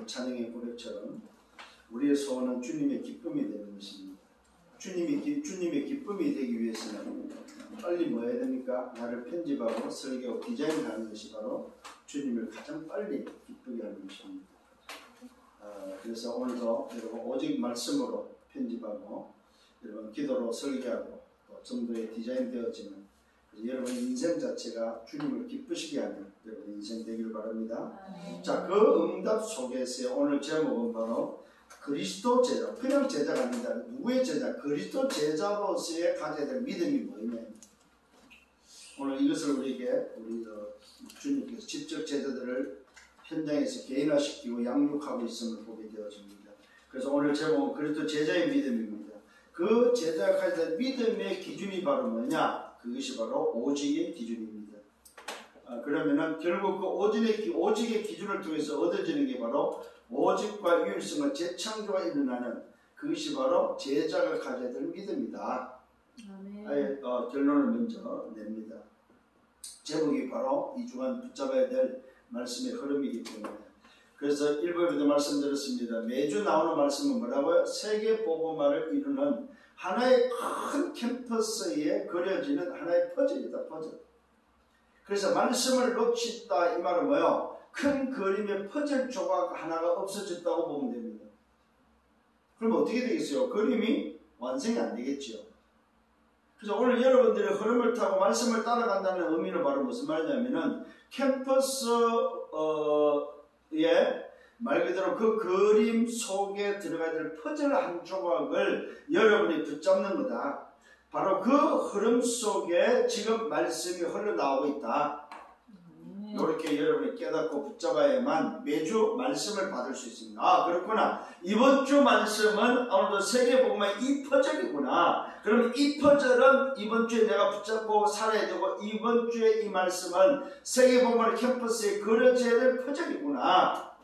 찬양의 고백처럼 우리의 소원은 주님의 기쁨이 되는 것입니다. 주님의 기쁨이 되기 위해서는 빨리 뭐 해야 됩니까? 나를 편집하고 설계하고 디자인하는 것이 바로 주님을 가장 빨리 기쁘게 하는 것입니다. 그래서 오늘도 여러분 오직 말씀으로 편집하고 여러분 기도로 설계하고 또 정도의 디자인 되어지는 여러분 인생 자체가 주님을 기쁘시게 하는 여러분 인생 되기를 바랍니다. 자, 그 응답 속에서 오늘 제목은 바로 그리스도 제자, 그냥 제자가 아니다. 누구의 제자? 그리스도 제자로서의 가져야 될 믿음이 뭐냐. 오늘 이것을 우리에게 주님께서 직접 제자들을 현장에서 개인화시키고 양육하고 있음을 보게 되어집니다. 그래서 오늘 제목은 그리스도 제자의 믿음입니다. 그 제자가 가져야 될 믿음의 기준이 바로 뭐냐? 그것이 바로 오직의 기준입니다. 그러면은 결국 그 오직의 기준을 통해서 얻어지는 게 바로 오직과 유일성과 재창조가 일어나는 그것이 바로 제자가 가져야 될 믿음이다. 아예 결론을 먼저 냅니다. 제목이 바로 이 주간 붙잡아야 될 말씀의 흐름이기 때문에 그래서 1부에도 말씀드렸습니다. 매주 나오는 말씀은 뭐라고요? 세계 복음화를 이루는 하나의 큰 캠퍼스에 그려지는 하나의 퍼즐이다. 퍼즐. 그래서 말씀을 놓쳤다 이 말은 뭐예요? 큰 그림의 퍼즐 조각 하나가 없어졌다고 보면 됩니다. 그럼 어떻게 되겠어요? 그림이 완성이 안 되겠죠. 그래서 오늘 여러분들의 흐름을 타고 말씀을 따라간다는 의미는 바로 무슨 말이냐면은 캠퍼스에 말 그대로 그 그림 속에 들어가야 될 퍼즐 한 조각을 여러분이 붙잡는 거다. 바로 그 흐름 속에 지금 말씀이 흘러나오고 있다. 이렇게 여러분이 깨닫고 붙잡아야만 매주 말씀을 받을 수 있습니다. 아, 그렇구나. 이번 주 말씀은 오늘도 세계복음의 이 퍼즐이구나. 그럼 이 퍼즐은 이번 주에 내가 붙잡고 살아야 되고 이번 주에 이 말씀은 세계복음의 캠퍼스에 그려져야 될 퍼즐이구나.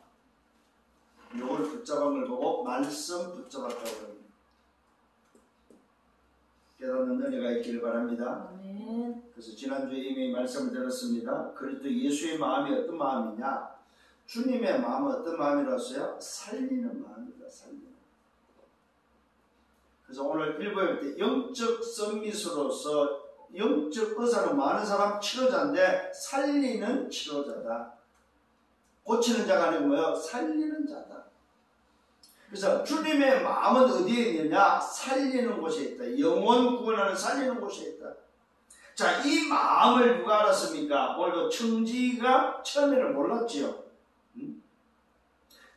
이걸 붙잡은 걸 보고 말씀 붙잡았다고 합니다. 깨닫는 은혜가 있기를 바랍니다. 아멘. 그래서 지난주에 이미 말씀을 드렸습니다. 그리스도 예수의 마음이 어떤 마음이냐? 주님의 마음은 어떤 마음이라서요? 살리는 마음이다. 살리는. 그래서 오늘 1부에 때 영적 썸밋으로서 영적 의사는 많은 사람 치료자인데 살리는 치료자다. 고치는 자가 아니고 뭐예요? 살리는 자다. 그래서 주님의 마음은 어디에 있느냐? 살리는 곳에 있다. 영혼 구원하는 살리는 곳에 있다. 자, 이 마음을 누가 알았습니까? 오늘도 청지기가 처음에는 몰랐지요.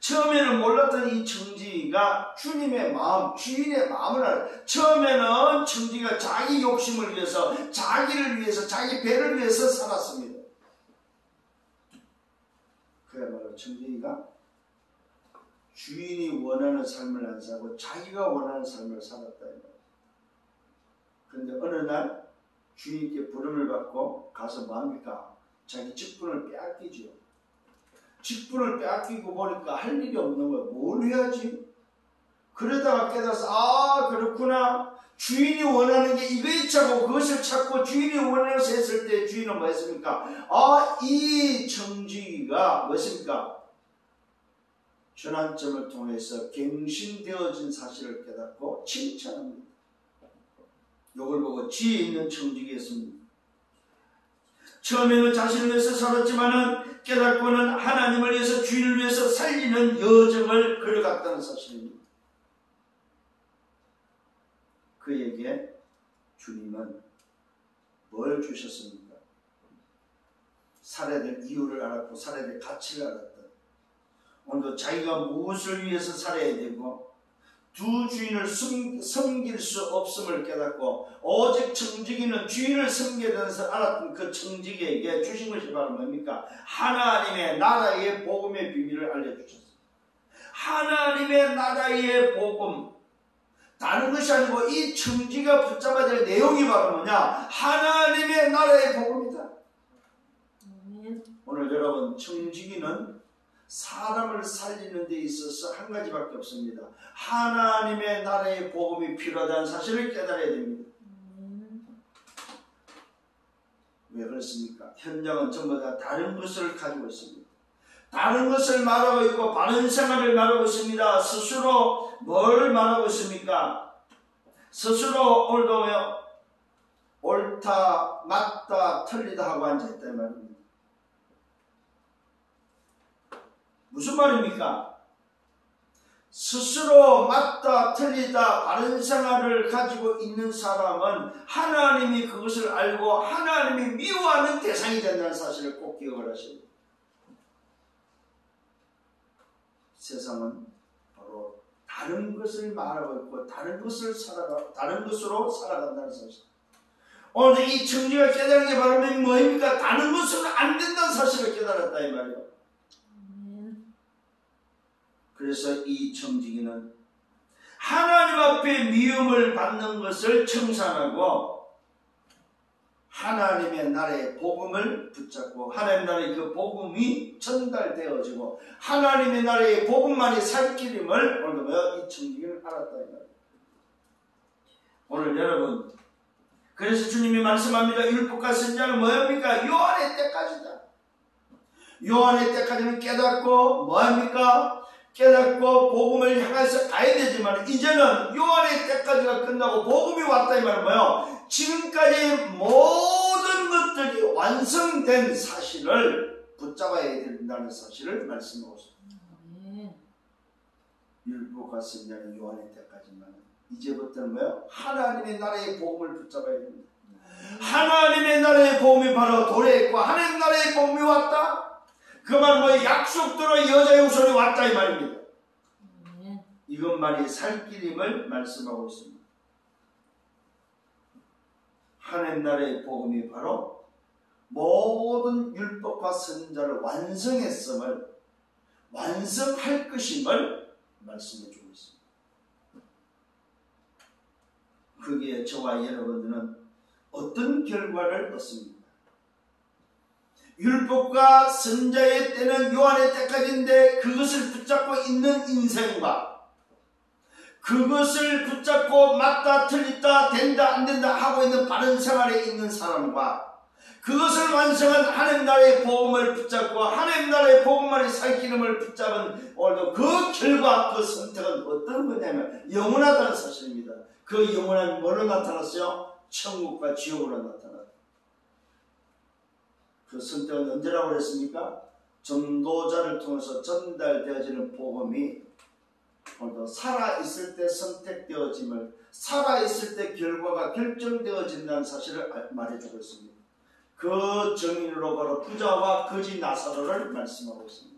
처음에는 몰랐던 이 청지기가 주님의 마음, 주인의 마음을 알아. 처음에는 청지기가 자기 욕심을 위해서, 자기를 위해서, 자기 배를 위해서 살았습니다. 그야말로 청지기가 주인이 원하는 삶을 안 살고 자기가 원하는 삶을 살았다. 그런데 어느 날 주인께 부름을 받고 가서 뭐합니까? 자기 직분을 빼앗기죠. 직분을 빼앗기고 보니까 할 일이 없는 거예요. 뭘 해야지? 그러다가 깨달아서 아, 그렇구나. 주인이 원하는 게 이거 있자고 그것을 찾고 주인이 원해서 했을 때 주인은 뭐 했습니까? 아, 이 청지기가 무엇입니까? 전환점을 통해서 갱신되어진 사실을 깨닫고 칭찬합니다. 이걸 보고 지혜 있는 청지기였습니다. 처음에는 자신을 위해서 살았지만은 깨닫고는 하나님을 위해서 주인을 위해서 살리는 여정을 걸어갔다는 사실입니다. 그에게 주님은 뭘 주셨습니까? 살아야 될 이유를 알았고 살아야 될 가치를 알았다. 오늘도 자기가 무엇을 위해서 살아야 되고 두 주인을 섬길 수 없음을 깨닫고 오직 청지기는 주인을 섬겨야 되면서 알았던 그 청지기에게 주신 것이 바로 뭡니까? 하나님의 나라의 복음의 비밀을 알려주셨습니다. 하나님의 나라의 복음, 다른 것이 아니고 이 청지기가 붙잡아야 될 내용이 바로 뭐냐? 하나님의 나라의 복음이다. 오늘 여러분, 청지기는 사람을 살리는 데 있어서 한 가지밖에 없습니다. 하나님의 나라의 복음이 필요하다는 사실을 깨달아야 됩니다. 왜 그렇습니까? 현장은 전부 다 다른 것을 가지고 있습니다. 다른 것을 말하고 있고 바른 생활을 말하고 있습니다. 스스로 뭘 말하고 있습니까? 스스로 오늘도 옳다, 맞다, 틀리다 하고 앉아있단 말입니다. 무슨 말입니까? 스스로 맞다, 틀리다, 바른 생활을 가지고 있는 사람은 하나님이 그것을 알고 하나님이 미워하는 대상이 된다는 사실을 꼭 기억을 하셔야 됩니다. 세상은 바로 다른 것을 말하고 있고 다른 것으로 살아간다는 사실. 오늘 이 청지가 깨달은 게 바로 뭐입니까? 다른 것으로 안 된다는 사실을 깨달았다 이 말이에요. 그래서 이 청지기는 하나님 앞에 미움을 받는 것을 청산하고 하나님의 나라의 복음을 붙잡고 하나님의 나라의 그 복음이 전달되어지고 하나님의 나라의 복음만이 살 길임을 오늘 이 청지기는 알았다 이 말이에요. 오늘 여러분, 그래서 주님이 말씀합니다. 율법과 선지자는 뭐입니까? 요한의 때까지다. 요한의 때까지는 깨닫고 뭐합니까? 깨닫고 복음을 향해서 가야 되지만 이제는 요한의 때까지가 끝나고 복음이 왔다 이 말은 뭐예요? 지금까지 모든 것들이 완성된 사실을 붙잡아야 된다는 사실을 말씀하고 있습니다. 율법과 선지자는 요한의 때까지만 이제부터는 뭐예요? 하나님의 나라의 복음을 붙잡아야 됩니다. 하나님의 나라의 복음이 바로 도래했고 하나님의 나라의 복음이 왔다. 그 말은 뭐 약속대로 여자의 후손이 왔다 이 말입니다. 이것만이 살 길임을 말씀하고 있습니다. 하나님 나라의 복음이 바로 모든 율법과 선지자를 완성했음을 완성할 것임을 말씀해 주고 있습니다. 거기에 저와 여러분들은 어떤 결과를 얻습니까? 율법과 선지자의 때는 요한의 때까지인데 그것을 붙잡고 있는 인생과 그것을 붙잡고 맞다 틀리다 된다 안 된다 하고 있는 바른 생활에 있는 사람과 그것을 완성한 하나님 나라의 복음을 붙잡고 하나님 나라의 복음만이 살 길임을 붙잡은 오늘도 그 결과 그 선택은 어떤 거냐면 영원하다는 사실입니다. 그 영원한 뭐로 나타났어요? 천국과 지옥으로 나타났다. 그 선택은 언제라고 그랬습니까? 전도자를 통해서 전달되어지는 복음이 오늘도 살아있을 때 선택되어짐을 살아있을 때 결과가 결정되어진다는 사실을 말해주고 있습니다. 그 정인으로 바로 부자와 거지 나사로를 말씀하고 있습니다.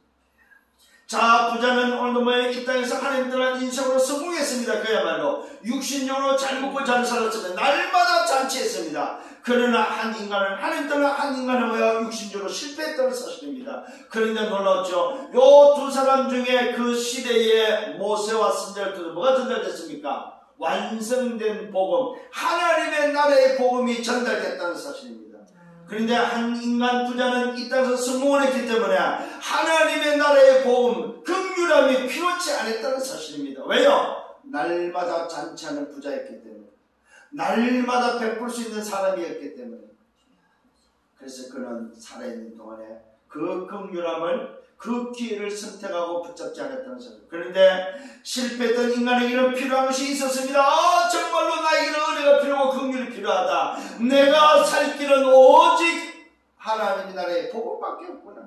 자, 부자는 오늘도 이 땅에서 하나님 떠난 인생으로 성공했습니다. 그야말로 육신적으로 잘 먹고 잘 살았습니다. 날마다 잔치했습니다. 그러나 한 인간은 하나님 떠난 한 인간은 육신적으로 실패했다는 사실입니다. 그런데 놀라웠죠. 요 두 사람 중에 그 시대에 모세와 선지자들 뭐가 전달됐습니까? 완성된 복음, 하나님의 나라의 복음이 전달됐다는 사실입니다. 그런데 한 인간 부자는 이 땅에서 성공을 했기 때문에 하나님의 나라의 복음, 긍휼함이 필요치 않았다는 사실입니다. 왜요? 날마다 잔치하는 부자였기 때문에, 날마다 베풀 수 있는 사람이었기 때문에. 그래서 그는 살아있는 동안에 그 긍휼함을, 그 기회를 선택하고 붙잡지 않았다는 사실. 그런데 실패했던 인간에게는 필요한 것이 있었습니다. 정말로 나에게는 은혜가 필요하고 긍휼이 필요하다. 내가 살 길은 오직 하나님의 나라의 복음밖에 없구나.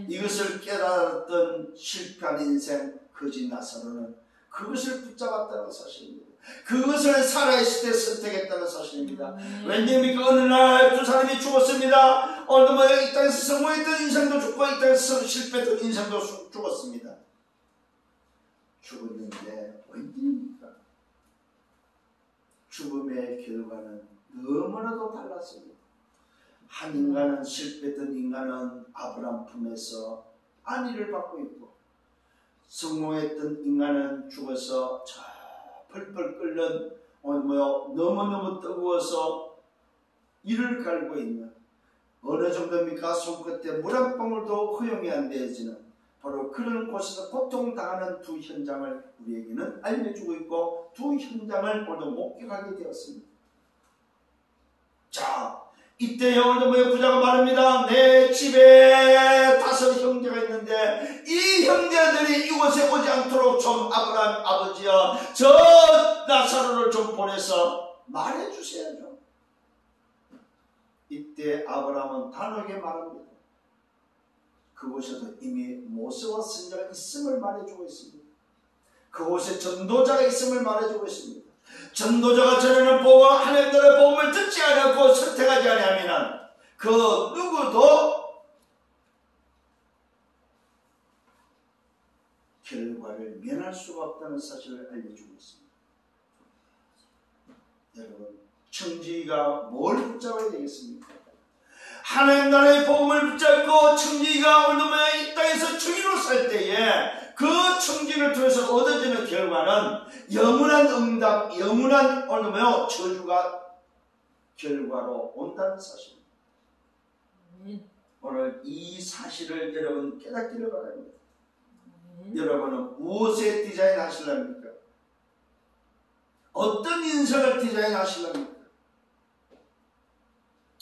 이것을 깨달았던 실패한 인생 거지 나사로는 그것을 붙잡았다는 사실입니다. 그것을 살아있을 때 선택했다는 사실입니다. 웬일입니까? 어느 날 두 사람이 죽었습니다. 오늘도 이 땅에서 성공했던 인생도 죽고 이 땅에서 실패했던 인생도 죽었습니다. 죽었는데 웬일입니까? 죽음의 결과는 너무나도 달랐습니다. 한 인간은, 실패했던 인간은 아브람 품에서 안위를 받고 있고, 성공했던 인간은 죽어서 저 펄펄 끓는 너무너무 뜨거워서 이를 갈고 있는, 어느 정도입니까? 손끝에 물 한 방울도 허용이 안 되어지는 바로 그런 곳에서 고통당하는 두 현장을 우리에게는 알려주고 있고 두 현장을 오늘 목격하게 되었습니다. 자, 이때 오늘도 부자가 말합니다. 내 집에 5 형제가 있는데 이 형제들이 이곳에 오지 않도록 좀 아브라함 아버지여 저 나사로를 좀 보내서 말해주세요 좀. 이때 아브라함은 단호하게 말합니다. 그곳에도 이미 모세와 선지자가 있음을 말해주고 있습니다. 그곳에 전도자가 있음을 말해주고 있습니다. 전도자가 전하는 복음, 하나님 나라의 복음을 듣지 않았고 선택하지 아니하면 그 누구도 결과를 면할 수가 없다는 사실을 알려주고 있습니다. 여러분, 청지기가 뭘 붙잡아야 되겠습니까? 하나님 나라의 복음을 붙잡고 청지기가 오늘날 이 땅에서 주기로 살 때에 그 청지기를 통해서 얻어지는 결과는 영원한 응답, 영원한 오늘날 저주가 결과로 온다는 사실입니다. 오늘 이 사실을 여러분 깨닫기를 바랍니다. 여러분은 무엇에 디자인 하실랍니까? 어떤 인생을 디자인 하실랍니까?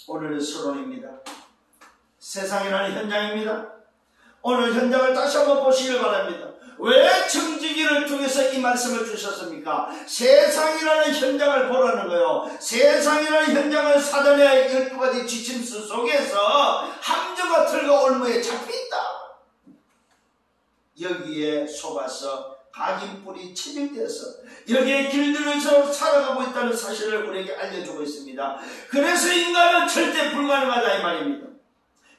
오늘의 서론입니다. 세상이라는 현장입니다. 오늘 현장을 다시 한번 보시길 바랍니다. 왜 청지기를 통해서 이 말씀을 주셨습니까? 세상이라는 현장을 보라는 거예요. 세상이라는 현장은 사단의 12가지 지침수 속에서 함정과 틀과 올무에 잡혀있다. 여기에 속아서 각인 뿌리 체질돼서 여기에 길들여서 살아가고 있다는 사실을 우리에게 알려주고 있습니다. 그래서 인간은 절대 불가능하다 이 말입니다.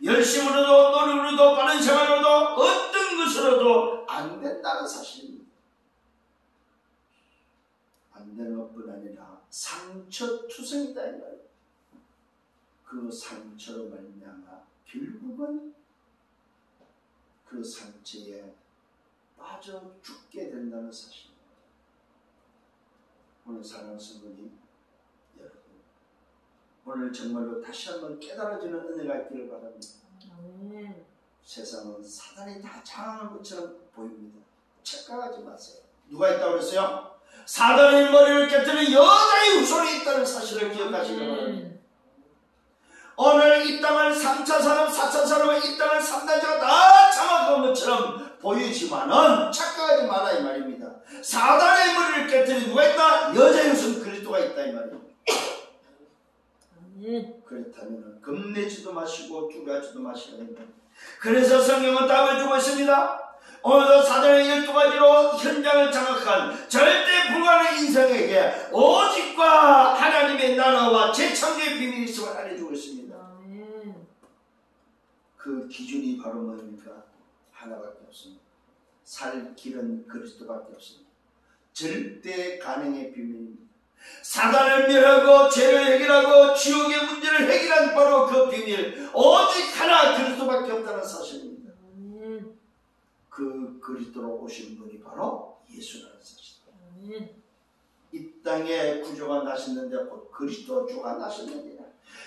열심으로도 노력으로도 빠른 생활로도 어떤 것으로도 안 된다는 사실입니다. 안 되는 것뿐 아니라 상처투성이다 이 말이에요. 그 상처로 말미암아 결국은 그 상처에 빠져 죽게 된다는 사실입니다. 오늘 사랑하는 성도님 여러분, 오늘 정말로 다시 한번 깨달아지는 은혜가 있기를 바랍니다. 세상은 사단이 다 장악한 것처럼 보입니다. 착각하지 마세요. 누가 있다고 그랬어요? 사단의 머리를 깨뜨리는 여자의 후손이 있다는 사실을 기억하시기 바랍니다. 오늘 이 땅을 3차 산업, 4차 산업의 이 땅을 3단체가 다 장악한 것처럼 보이지만은 착각하지 마라 이 말입니다. 사단의 머리를 깨뜨리는 누가 있다? 여자의 후손 그리스도가 있다 이 말입니다. 그렇다면 겁내지도 마시고 두려워하지도 마셔야 됩니다. 그래서 성경은 답을 주고 있습니다. 오늘도 사단의 12가지로 현장을 장악한 절대 불가능한 인생에게 오직과 하나님의 나라와 재창조의 비밀이 있음을 알려주고 있습니다. 그 기준이 바로 뭡니까? 하나밖에 없습니다. 살 길은 그리스도밖에 없습니다. 절대 가능의 비밀입니다. 사단을 멸하고 죄를 해결하고 지옥의 문제를 해결한 바로 그 비밀, 오직 하나 그리스도밖에 없다는 사실입니다. 그 그리스도로 오신 분이 바로 예수라는 사실입니다. 이 땅에 구조가 나셨는데 곧 그리스도 주가 나셨느니라.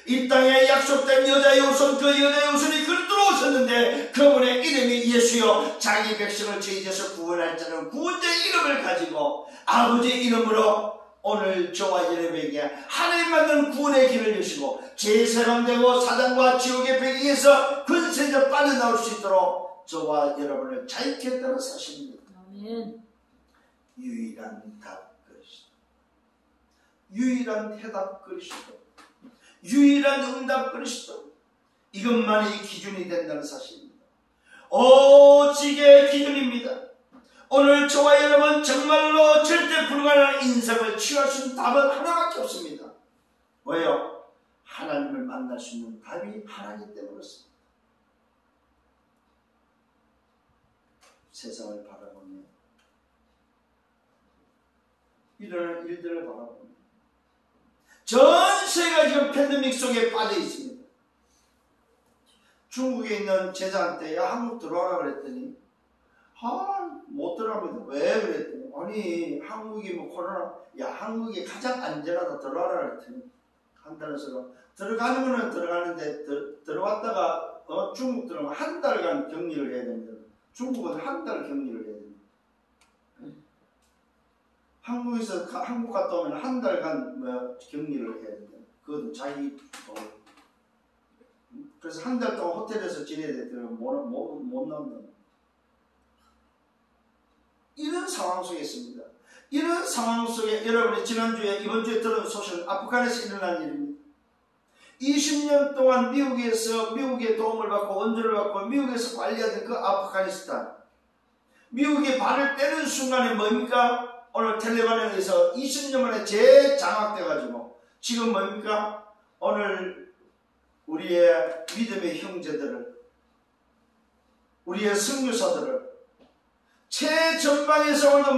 이 땅에 약속된 여자의 후손, 그 여자의 후손이 그리스도로 오셨는데 그분의 이름이 예수요, 자기 백성을 죄에서 구원할 자는 구원자의 이름을 가지고 아버지의 이름으로 오늘 저와 여러분에게 하나님 만든 구원의 길을 여시고 재사람되고 사단과 지옥의 배경에서 근세에서 빠져나올 수 있도록 저와 여러분을 자유케 했다는 사실입니다. 유일한 답 그리스도, 유일한 해답 그리스도, 유일한 응답 그리스도, 이것만이 기준이 된다는 사실입니다. 오직의 기준입니다. 오늘 저와 여러분 정말로 절대 불가능한 인생을 취할 수 있는 답은 하나밖에 없습니다. 왜요? 하나님을 만날 수 있는 답이 하나이기 때문이었습니다. 세상을 바라보며 일어나는 일들을 바라보며 전 세계가 지금 팬데믹 속에 빠져 있습니다. 중국에 있는 제자한테 야 한국 들어와라 그랬더니 못 들어갑니다. 왜 그랬더니 아니 한국이 뭐 코로나, 야 한국이 가장 안전하다 들어와라 그랬더니 한다는 소리가, 들어가는 거는 들어가는데 들어왔다가 중국 들어가면 한 달간 격리를 해야 됩니다. 중국은 한 달 격리를 해야 됩니다. 한국에서 한국 갔다 오면 한 달간 격리를 해야 됩니다. 그것도 자기 그래서 한 달 동안 호텔에서 지내야 되더라도 못 나온다. 이런 상황 속에 있습니다. 이런 상황 속에 여러분이 지난주에 이번주에 들은 소식은 아프간에서 일어난 일입니다. 20년 동안 미국의 도움을 받고 원조를 받고 미국에서 관리하던 그 아프가니스탄, 미국이 발을 떼는 순간에 뭡니까? 오늘 텔레반에 의해서 20년 만에 재장악돼가지고 지금 뭡니까? 오늘 우리의 믿음의 형제들을, 우리의 선교사들을 최전방에서 오늘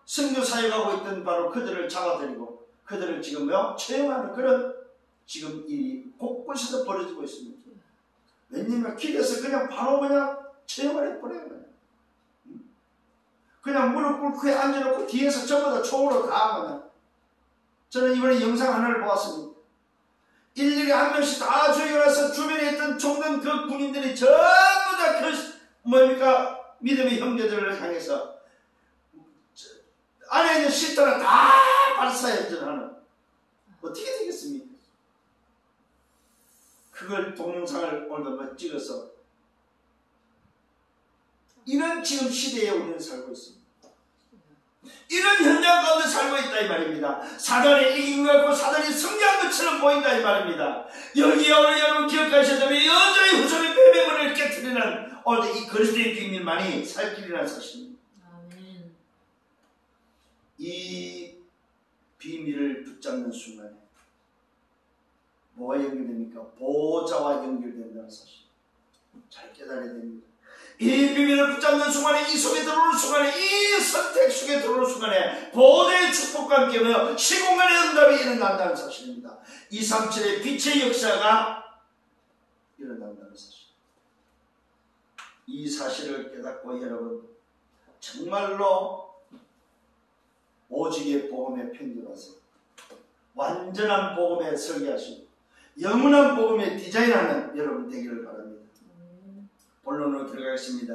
선교사에 가고 있던 바로 그들을 잡아들이고 그들을 지금 처형하는 그런 지금 이 곳곳에서 벌어지고 있습니다. 왜냐면 길에서 그냥 바로 처형을 해버려요. 그냥 무릎 꿇고 앉아놓고 뒤에서 전부 다 총으로 다 그냥. 저는 이번에 영상 하나를 보았습니다. 일일이 한 명씩 다 조여서 주변에 있던 총든 그 군인들이 전부 다 믿음의 형제들을 향해서 안에 있는 실탄을 다 발사해전하는. 어떻게 되겠습니까? 그걸 동영상을 오늘 찍어서 이런 지금 시대에 우리는 살고 있습니다. 이런 현장 가운데 살고 있다 이 말입니다. 사단이 이긴 것 같고 사단이 승리한 것처럼 보인다 이 말입니다. 여기에 오늘 여러분 기억하셔야 되면 여전히 후손의 폐배문을 깨뜨리는 오늘 이 그리스도의 비밀만이 살 길이라는 사실입니다. 아멘. 이 비밀을 붙잡는 순간에 뭐가 연결됩니까? 보호자와 연결된다는 사실. 잘 깨달아야 됩니다. 이 비밀을 붙잡는 순간에, 이 속에 들어오는 순간에, 이 선택 속에 들어오는 순간에 보호자의 축복과 함께 시공간의 응답이 일어난다는 사실입니다. 237의 빛의 역사가 일어난다는 사실. 이 사실을 깨닫고 여러분 정말로 오직의 복음에 편집하세요. 완전한 복음에 설계하시고 영원한 복음에 디자인하는 여러분 되기를 바랍니다. 본론으로 들어가겠습니다.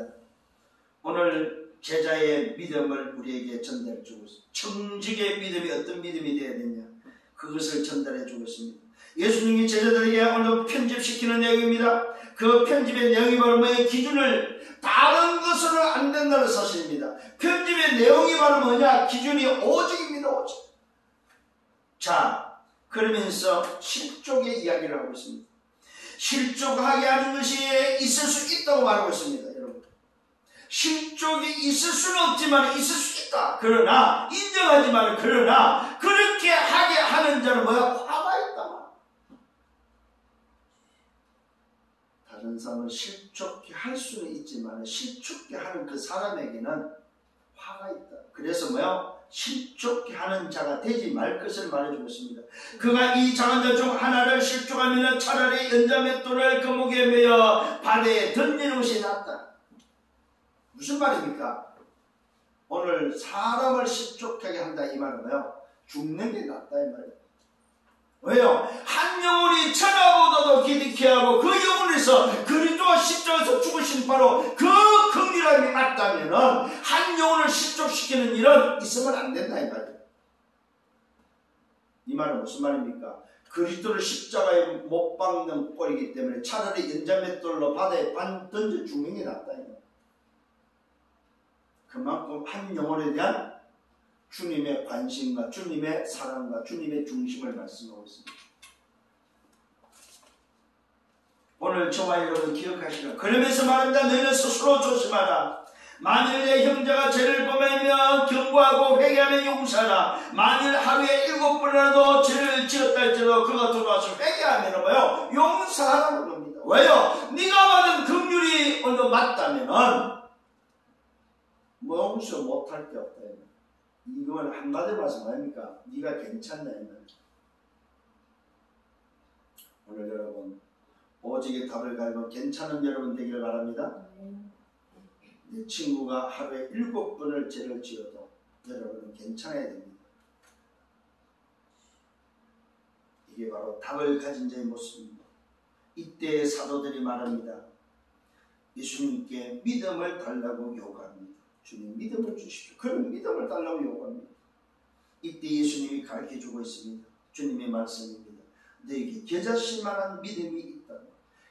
오늘 제자의 믿음을 우리에게 전달해 주고 있습니다. 청직의 믿음이 어떤 믿음이 되어야 되냐, 그것을 전달해 주고 있습니다. 예수님이 제자들에게 오늘 편집시키는 내용입니다. 그 편집의 내용이 바로 뭐예요? 기준을 다른 것으로는 안 된다는 사실입니다. 편집의 내용이 바로 뭐냐? 기준이 오직입니다. 오직. 자, 그러면서 실족의 이야기를 하고 있습니다. 실족하게 하는 것이 있을 수 있다고 말하고 있습니다. 여러분, 실족이 있을 수는 없지만 있을 수 있다. 그러나 인정하지만 그러나 그렇게 하게 하는 자는 화가 있다. 다른 사람을 실족해 할 수는 있지만 실족해 하는 그 사람에게는 화가 있다. 그래서 실족해 하는 자가 되지 말 것을 말해주고 있습니다. 그가 이 작은 자 중 하나를 실족하면 차라리 연자맷돌을 거목에 매어 바다에 던지는 것이 낫다. 무슨 말입니까? 오늘 사람을 실족하게 한다 이 말은 죽는 게 낫다 이 말이에요. 왜요? 한 영혼이 천하보다도 기득해 하고 그 영혼에서 그리스도와 십자가에서 죽으신 바로 그 긍휼함이 낫다면 한 영혼을 실족시키는 일은 있으면 안 된다 이 말이에요. 이 말은 무슨 말입니까? 그리스도를 십자가에 못 박는 꼴이기 때문에 차라리 연자맷돌로 바다에 던져 죽는 게 낫다 이 말이에요. 그만큼 한 영혼에 대한 주님의 관심과 주님의 사랑과 주님의 중심을 말씀하고 있습니다. 오늘 저와 여러분 기억하시라. 그러면서 말합니다. 너희는 스스로 조심하라. 만일 내 형제가 죄를 범하며 경고하고 회개하면 용서하라. 만일 하루에 7번이라도 죄를 지었다 할지라도 그가 돌아와서 회개하면 용서하라는 겁니다. 왜요? 네가 받은 긍휼이 오늘 맞다면 용서 못할 게 없다. 이건 한마디로 말씀 아닙니까? 네가 괜찮나 이 말이에요. 오늘 여러분 오직의 답을 갈고 괜찮은 여러분 되기를 바랍니다. 내 친구가 하루에 7번을 죄를 지어도 여러분은 괜찮아야 됩니다. 이게 바로 답을 가진 자의 모습입니다. 이때의 사도들이 말합니다. 예수님께 믿음을 달라고 요구합니다. 주님 믿음을 주십시오. 그런 믿음을 달라고 요구합니다. 이때 예수님이 가르쳐주고 있습니다. 주님의 말씀입니다. 너에게 겨자씨만한 믿음이 있다.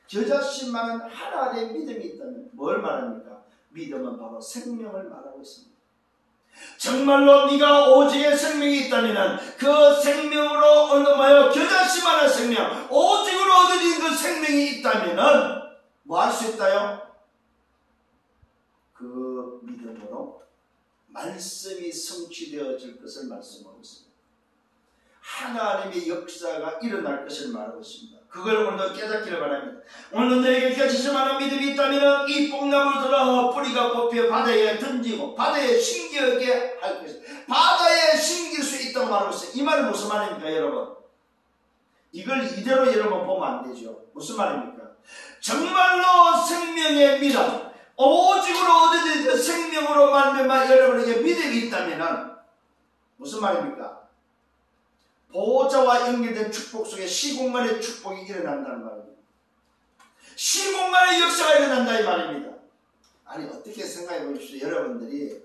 겨자씨만한 하나의 믿음이 있다면 뭘 말합니까? 믿음은 바로 생명을 말하고 있습니다. 정말로 네가 오직의 생명이 있다면 그 생명으로 얻어마여 겨자씨만한 생명, 오직으로 얻어진 그 생명이 있다면 뭐 할 수 있다요? 그 믿음으로 말씀이 성취되어질 것을 말씀하고 있습니다. 하나님의 역사가 일어날 것을 말하고 있습니다. 그걸 오늘도 깨닫기를 바랍니다. 오늘 너에게 겨자씨만한 믿음이 있다면 이 뽕나무를 들어 뿌리가 뽑혀 바다에 던지고 바다에 심기게 할 것입니다. 바다에 심길 수 있다고 말하고 있어요. 이 말은 무슨 말입니까 여러분? 이걸 이대로 여러분 보면 안 되죠. 무슨 말입니까? 정말로 생명의 믿음, 오직으로 얻어진 그 생명으로 말미암아 여러분에게 믿음이 있다면 무슨 말입니까? 보호자와 연결된 축복 속에 시공간의 축복이 일어난다는 말입니다. 시공간의 역사가 일어난다 이 말입니다. 아니 어떻게 생각해 보십시오. 여러분들이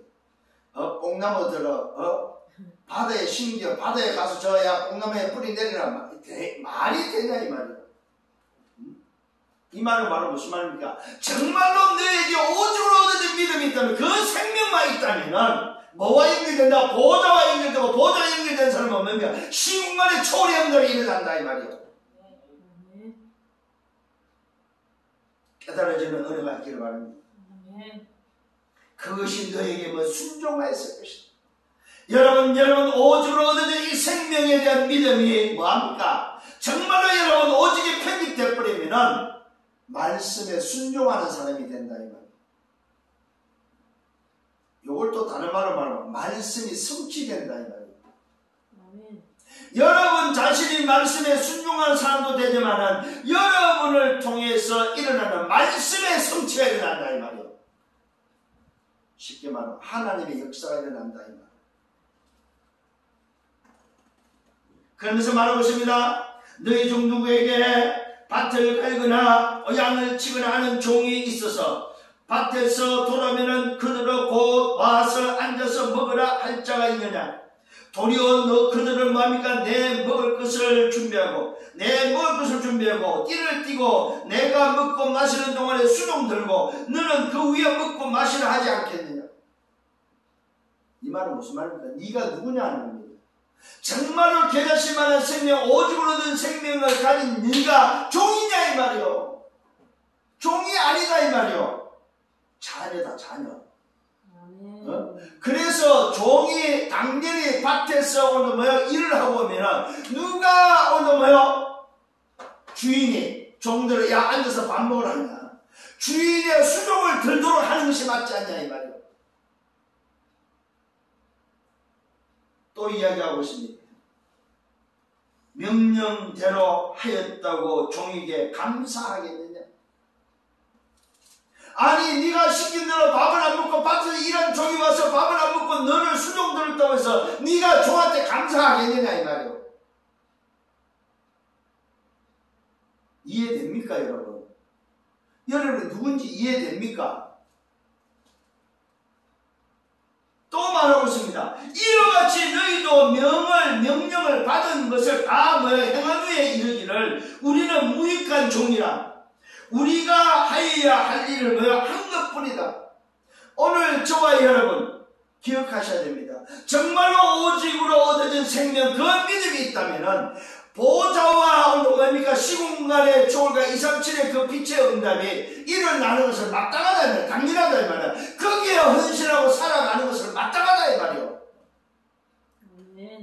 뽕나무 들어 바다에 심겨 바다에 가서 저야 뽕나무에 뿌리 내리라 말이 되냐 이 말이에요. 이 말은 바로 무슨 말입니까? 정말로 너에게 오직으로 얻어진 믿음이 있다면 그 생명만 있다면 뭐와 연결된다? 보호자와 연결되고 보호자와 연결된 사람은 뭡니까? 시공간의 초월의 영역이 일어난다 이 말이에요. 깨달아지는 은혜가 있기를 바랍니다. 그것이 너에게 뭐 순종하였을 것이다. 여러분 오직으로 얻어진 이 생명에 대한 믿음이 뭐합니까? 정말로 여러분 오직에 편집되어 버리면은 말씀에 순종하는 사람이 된다 이 말이에요. 요걸 또 다른 말로 말하면 말씀이 성취된다 이 말이에요. 여러분 자신이 말씀에 순종하는 사람도 되지만은 여러분을 통해서 일어나는 말씀의 성취가 일어난다 이 말이에요. 쉽게 말하면 하나님의 역사가 일어난다 이 말이에요. 그러면서 말하고 있습니다. 너희 중 누구에게 밭을 갈거나 양을 치거나 하는 종이 있어서 밭에서 돌아오면은 그들을 곧 와서 앉아서 먹으라 할 자가 있느냐? 도리어 너 그들을 뭐합니까? 내 먹을 것을 준비하고 띠를 띠고 내가 먹고 마시는 동안에 수종 들고 너는 그 위에 먹고 마시라 하지 않겠느냐? 이 말은 무슨 말입니까? 네가 누구냐 하는 겁니다. 정말로 겨자씨만한 생명, 오직으로 얻은 생명을 가진 네가 종이냐 이 말이요. 종이 아니다 이 말이요. 자녀다 자녀. 그래서 종이 당연히 밭에서 오늘 뭐요 일을 하고 오면 누가 오늘 뭐요 주인이 종들을 야 앉아서 밥 먹으라 하냐. 주인의 수종을 들도록 하는 것이 맞지 않냐 이 말이요. 또 이야기하고 있습니다. 명령대로 하였다고 종에게 감사하겠느냐? 아니 네가 시킨 대로 밥을 안 먹고 밭에서 일한 종이 와서 밥을 안 먹고 너를 수종 들었다고 해서 네가 종한테 감사하겠느냐 이 말이에요. 이해됩니까 여러분? 여러분이 누군지 이해됩니까? 또 말하고 있습니다. 이와 같이 너희도 명령을 받은 것을 다 행한 후에 이르기를 우리는 무익한 종이라. 우리가 하여야 할 일을 한 것뿐이다. 오늘 저와 여러분 기억하셔야 됩니다. 정말로 오직으로 얻어진 생명 그 믿음이 있다면 보좌와 뭡니까 시공간의 초월과 237의 그 빛의 응답이 일어나는 것을 마땅하다 이 말이야. 당연하다 이 말이야. 거기에 헌신하고 살아가는 것을 마땅하다 이 말이요.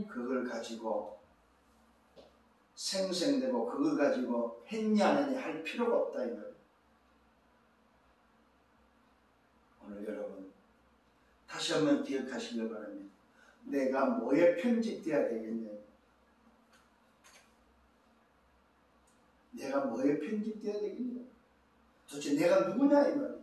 그걸 가지고 생생되고 그걸 가지고 했냐 안 했냐 할 필요가 없다 이 말이에요. 오늘 여러분 다시 한번 기억하시길 바랍니다. 내가 뭐에 편집돼야 되겠냐? 내가 뭐에 편집돼야 되겠냐? 도대체 내가 누구냐 이 말이에요.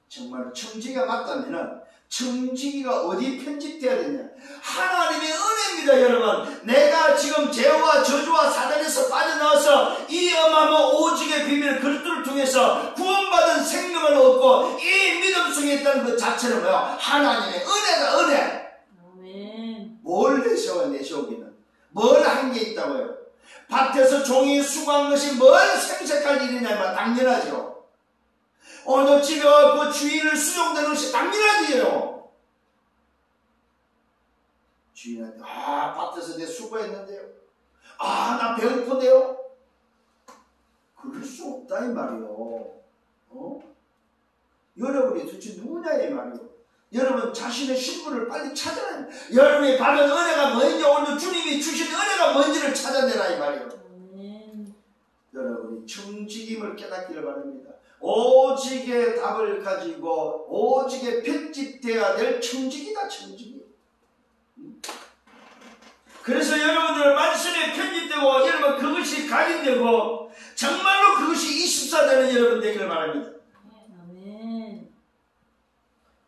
정말 청지기가 맞다면은 청지기가 어디 편집돼야 되냐? 하나님의 은혜입니다 여러분. 내가 지금 죄와 저주와 사단에서 빠져나와서 이 어마어마한 오직의 비밀 그리스도를 통해서 구원받은 생명을 얻고 이 믿음 속에 있다는 그 자체는 뭐야? 하나님의 은혜다 은혜. 아멘. 뭘 내세워기는 뭘 한 게 있다고요? 밭에서 종이 수고한 것이 뭔 생색할 일이냐면 당연하죠. 오늘 집에 그 주인을 수용되는 것이 당연하지요. 주인한테 밭에서 내 수고했는데요. 나 배고픈데요. 그럴 수 없다 이 말이요. 여러분이 도대체 누구냐 이 말이요. 여러분 자신의 신분을 빨리 찾아내야 돼. 여러분이 받은 은혜가 뭔지, 오늘 주님이 주신 은혜가 뭔지를 찾아내라 이 말이요. 여러분이 청직임을 깨닫기를 바랍니다. 오직의 답을 가지고 오직에 편집되어야 될 청직이다, 청직이. 그래서 여러분들 말씀에 편집되고 여러분 그것이 각인되고 정말로 그것이 24되는 여러분 되기를 바랍니다. 아멘.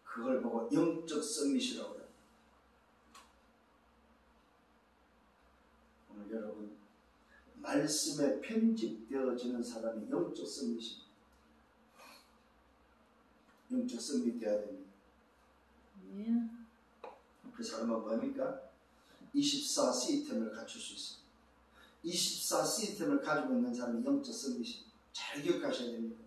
그걸 보고 영적 서밋이라고 해요. 오늘 여러분 말씀에 편집되어지는 사람이 영적 서밋입니다. 영적 서밋 되어야 됩니다. 그 사람은 뭡니까? 24 시스템을 갖출 수 있습니다. 24 시스템을 가지고 있는 사람이 영적 서밋입니다. 잘 기억하셔야 됩니다.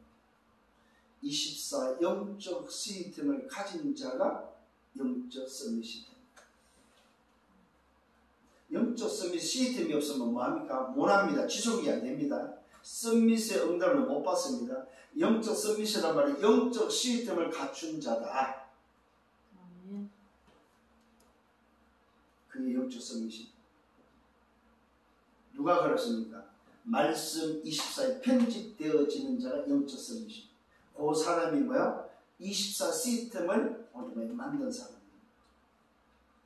24 영적 시스템을 가진 자가 영적 서밋이다. 영적 서밋 시스템이 없으면 뭐합니까? 못합니다. 지속이 안됩니다. 서밋의 응답을 못 받습니다. 영적 서밋이란 말은 영적 시스템을 갖춘 자다. 그게 영적 서밋입니다. 누가 그렇습니까? 말씀 24에 편집되어지는 자가 영적 서밋입니다. 그 사람이 뭐야? 24 시스템을 만든 사람입니다.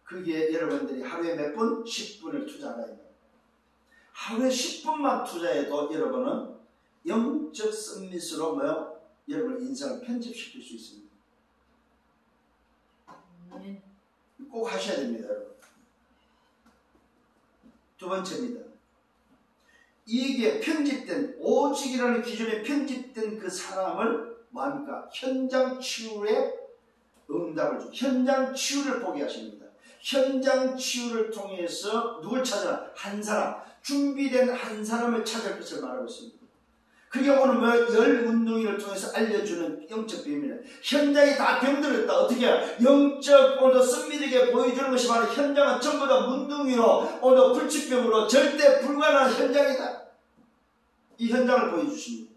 그게 여러분들이 하루에 몇 분? 10분을 투자하라. 하루에 10분만 투자해도 여러분은 영적 서밋으로 뭐야? 여러분 인생을 편집시킬 수 있습니다. 꼭 하셔야 됩니다, 여러분. 두 번째입니다. 이게 편집된 오직이라는 기준에 편집된 그 사람을 뭐합니까? 현장 치유의 응답을 주, 현장 치유를 보게 하십니다. 현장 치유를 통해서 누굴 찾아라? 한 사람, 준비된 한 사람을 찾을 것을 말하고 있습니다. 그 경우는 뭐 열 운동회를 통해서 알려주는 영적 비밀이에요. 현장이 다 병들었다. 어떻게 해요? 영적 오늘 선미에게 보여주는 것이 바로 현장은 전부 다 문둥이로 오늘 불치병으로 절대 불가능한 현장이다. 이 현장을 보여주십니다.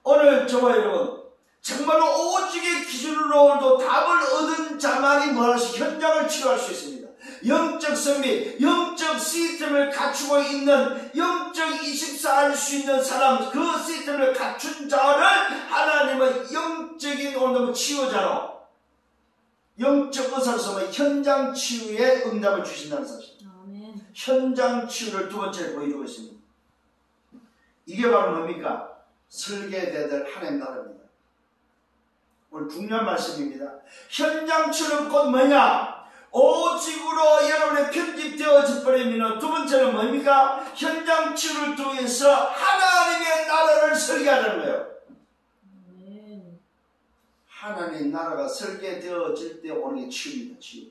오늘 저와 여러분 정말로 오직의 기준으로도 답을 얻은 자만이 뭐하시 현장을 치유할 수 있습니다. 영적 선미, 영적 시스템을 갖추고 있는 영적 24할 수 있는 사람, 그 시스템을 갖춘 자를 하나님은 영적인 오늘 치유자로 영적 의사로서 현장 치유에 응답을 주신다는 사실. 아멘. 현장 치유를 두 번째로 보여주고 있습니다. 이게 바로 뭡니까? 설계되어야 될 하나님 나라입니다. 오늘 중요한 말씀입니다. 현장 치유는 곧 뭐냐? 오직으로 여러분의 편집되어져 버리면 두 번째는 뭡니까? 현장 치유를 통해서 하나님의 나라를 설계하는 거예요. 하나님의 나라가 설계되어질 때 오는 게 치유입니다. 치유.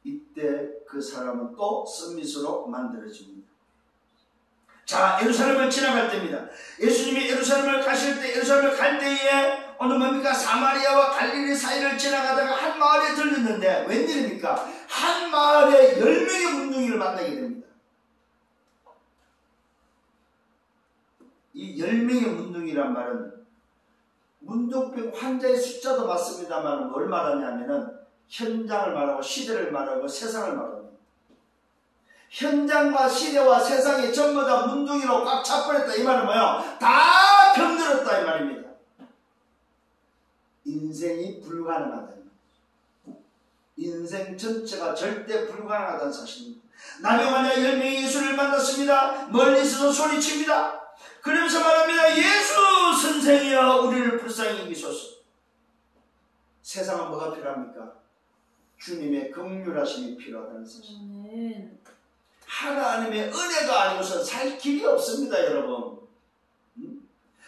이때 그 사람은 또 서밋으로 만들어집니다. 자, 예루살렘을 지나갈 때입니다. 예수님이 예루살렘을 가실 때, 예루살렘을 갈 때에 오늘 뭡니까? 사마리아와 갈릴리 사이를 지나가다가 한 마을에 들렸는데 웬일입니까? 한 마을에 10명의 문둥이를 만나게 됩니다. 이 10명의 문둥이란 말은 문둥병 환자의 숫자도 맞습니다만 뭘 말하냐면은 현장을 말하고 시대를 말하고 세상을 말합니다. 현장과 시대와 세상이 전부 다 문둥이로 꽉 차버렸다. 이 말은 뭐예요? 다 병들었다 이 말입니다. 인생이 불가능하다. 인생 전체가 절대 불가능하다는 사실입니다. 나병환자 10명이 예수를 만났습니다. 멀리서도 소리칩니다. 그러면서 말합니다. 예수 선생이여 우리를 불쌍히 여기소서. 세상은 뭐가 필요합니까? 주님의 긍휼하심이 필요하다는 사실. 하나님의 은혜가 아니고서 살 길이 없습니다, 여러분.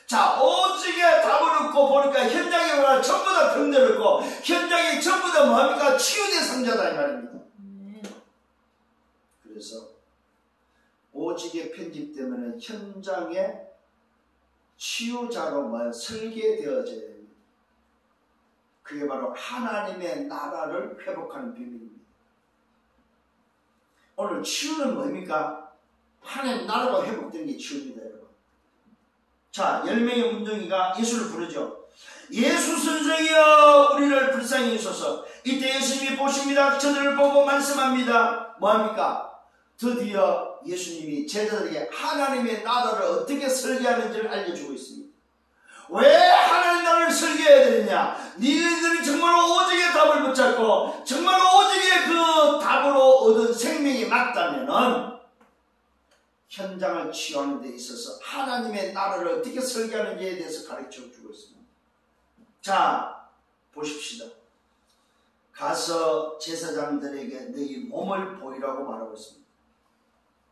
자, 오직에 답을 얻고 보니까 현장에 보면 전부 다 병들을 얻고 현장이 전부 다 뭐합니까? 치유 대상자다 이 말입니다. 그래서 오직의 편집 때문에 현장에 치유자로 설계되어져야 됩니다. 그게 바로 하나님의 나라를 회복하는 비밀입니다. 오늘 치유는 뭡니까? 하나님 나라가 회복된 게 치유입니다, 여러분. 자, 10명의 문둥이가 예수를 부르죠. 예수 선생이여 우리를 불쌍히 여기소서. 이때 예수님이 보십니다. 저들을 보고 말씀합니다. 뭐합니까? 드디어 예수님이 제자들에게 하나님의 나라를 어떻게 설계하는지를 알려주고 있습니다. 왜 하나님 나라를 설계해야 되느냐? 니들이 정말로 오직의 답을 붙잡고 정말로 오직의 그 답으로 얻은 생명이 맞다면은 현장을 치유하는 데 있어서 하나님의 나라를 어떻게 설계하는지에 대해서 가르쳐주고 있습니다. 자, 보십시다. 가서 제사장들에게 너희 몸을 보이라고 말하고 있습니다.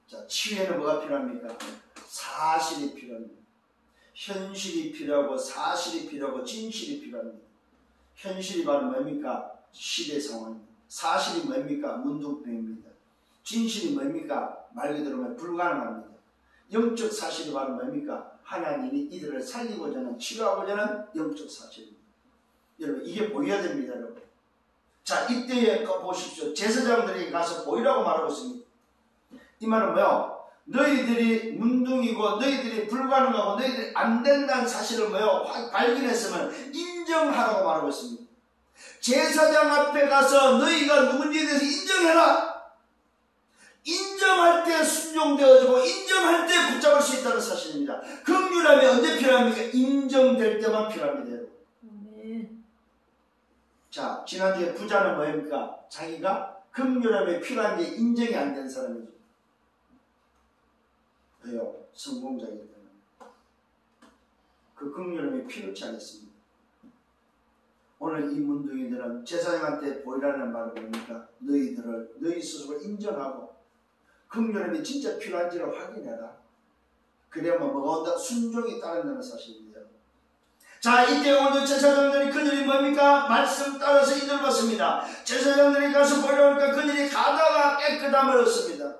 자, 치유에는 뭐가 필요합니까? 사실이 필요합니다. 현실이 필요하고 사실이 필요하고 진실이 필요합니다. 현실이 바로 뭡니까? 시대 상황입니다. 사실이 뭡니까? 문둥병입니다. 진실이 뭡니까? 말 그대로 불가능합니다. 영적 사실이 바로 뭡니까? 하나님이 이들을 살리고자 하는 치료하고자 하는 영적 사실입니다. 여러분 이게 보여야 됩니다. 여러분. 자, 이때에 보십시오. 제사장들이 가서 보이라고 말하고 있습니다. 이 말은 뭐요? 너희들이 문둥이고 너희들이 불가능하고 너희들이 안 된다는 사실을 뭐요? 발견했으면 인정하라고 말하고 있습니다. 제사장 앞에 가서 너희가 누군지에 대해서 인정해라. 인정할 때 순종되어지고 인정할 때 붙잡을 수 있다는 사실입니다. 긍휼함이 언제 필요합니까? 인정될 때만 필요합니다. 자, 지난주에 부자는 뭐입니까? 자기가 긍휼함이 필요한지 인정이 안 된 사람이죠. 왜요? 성공자이기 때문에. 그 긍휼함이 필요치 않습니다. 오늘 이 문둥이들은 제사장한테 보이라는 말은 뭡니까? 너희들을 너희 스스로 인정하고 긍휼함이 진짜 필요한지를 확인해라. 그래야만 뭐가 온다? 순종이 따른다는 사실입니다. 자, 이때 오늘 제사장들이 그들이 뭡니까? 말씀 따라서 인도를 받습니다. 제사장들이 가서 보이라고 하니까 그들이 가다가 깨끗함을 얻습니다.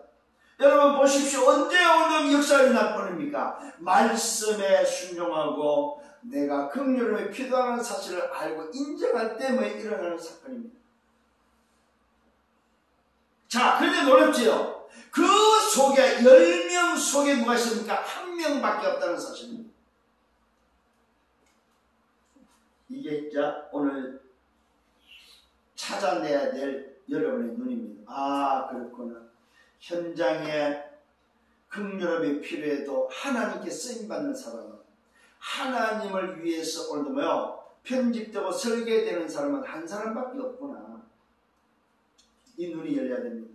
여러분 보십시오. 언제 오늘 역사가 일어납니까? 말씀에 순종하고 내가 긍휼함이 필요한 사실을 알고 인정할 때문에 일어나는 사건입니다. 자, 그런데 놀랍지요? 그 속에 10명 속에 누가 있습니까? 1명밖에 없다는 사실입니다. 이게 이제 오늘 찾아내야 될 여러분의 눈입니다. 아, 그렇구나. 현장에 긍휼함이 필요해도 하나님께 쓰임받는 사람은 하나님을 위해서 오늘도 뭐요? 편집되고 설계되는 사람은 한 사람밖에 없구나. 이 눈이 열려야 됩니다.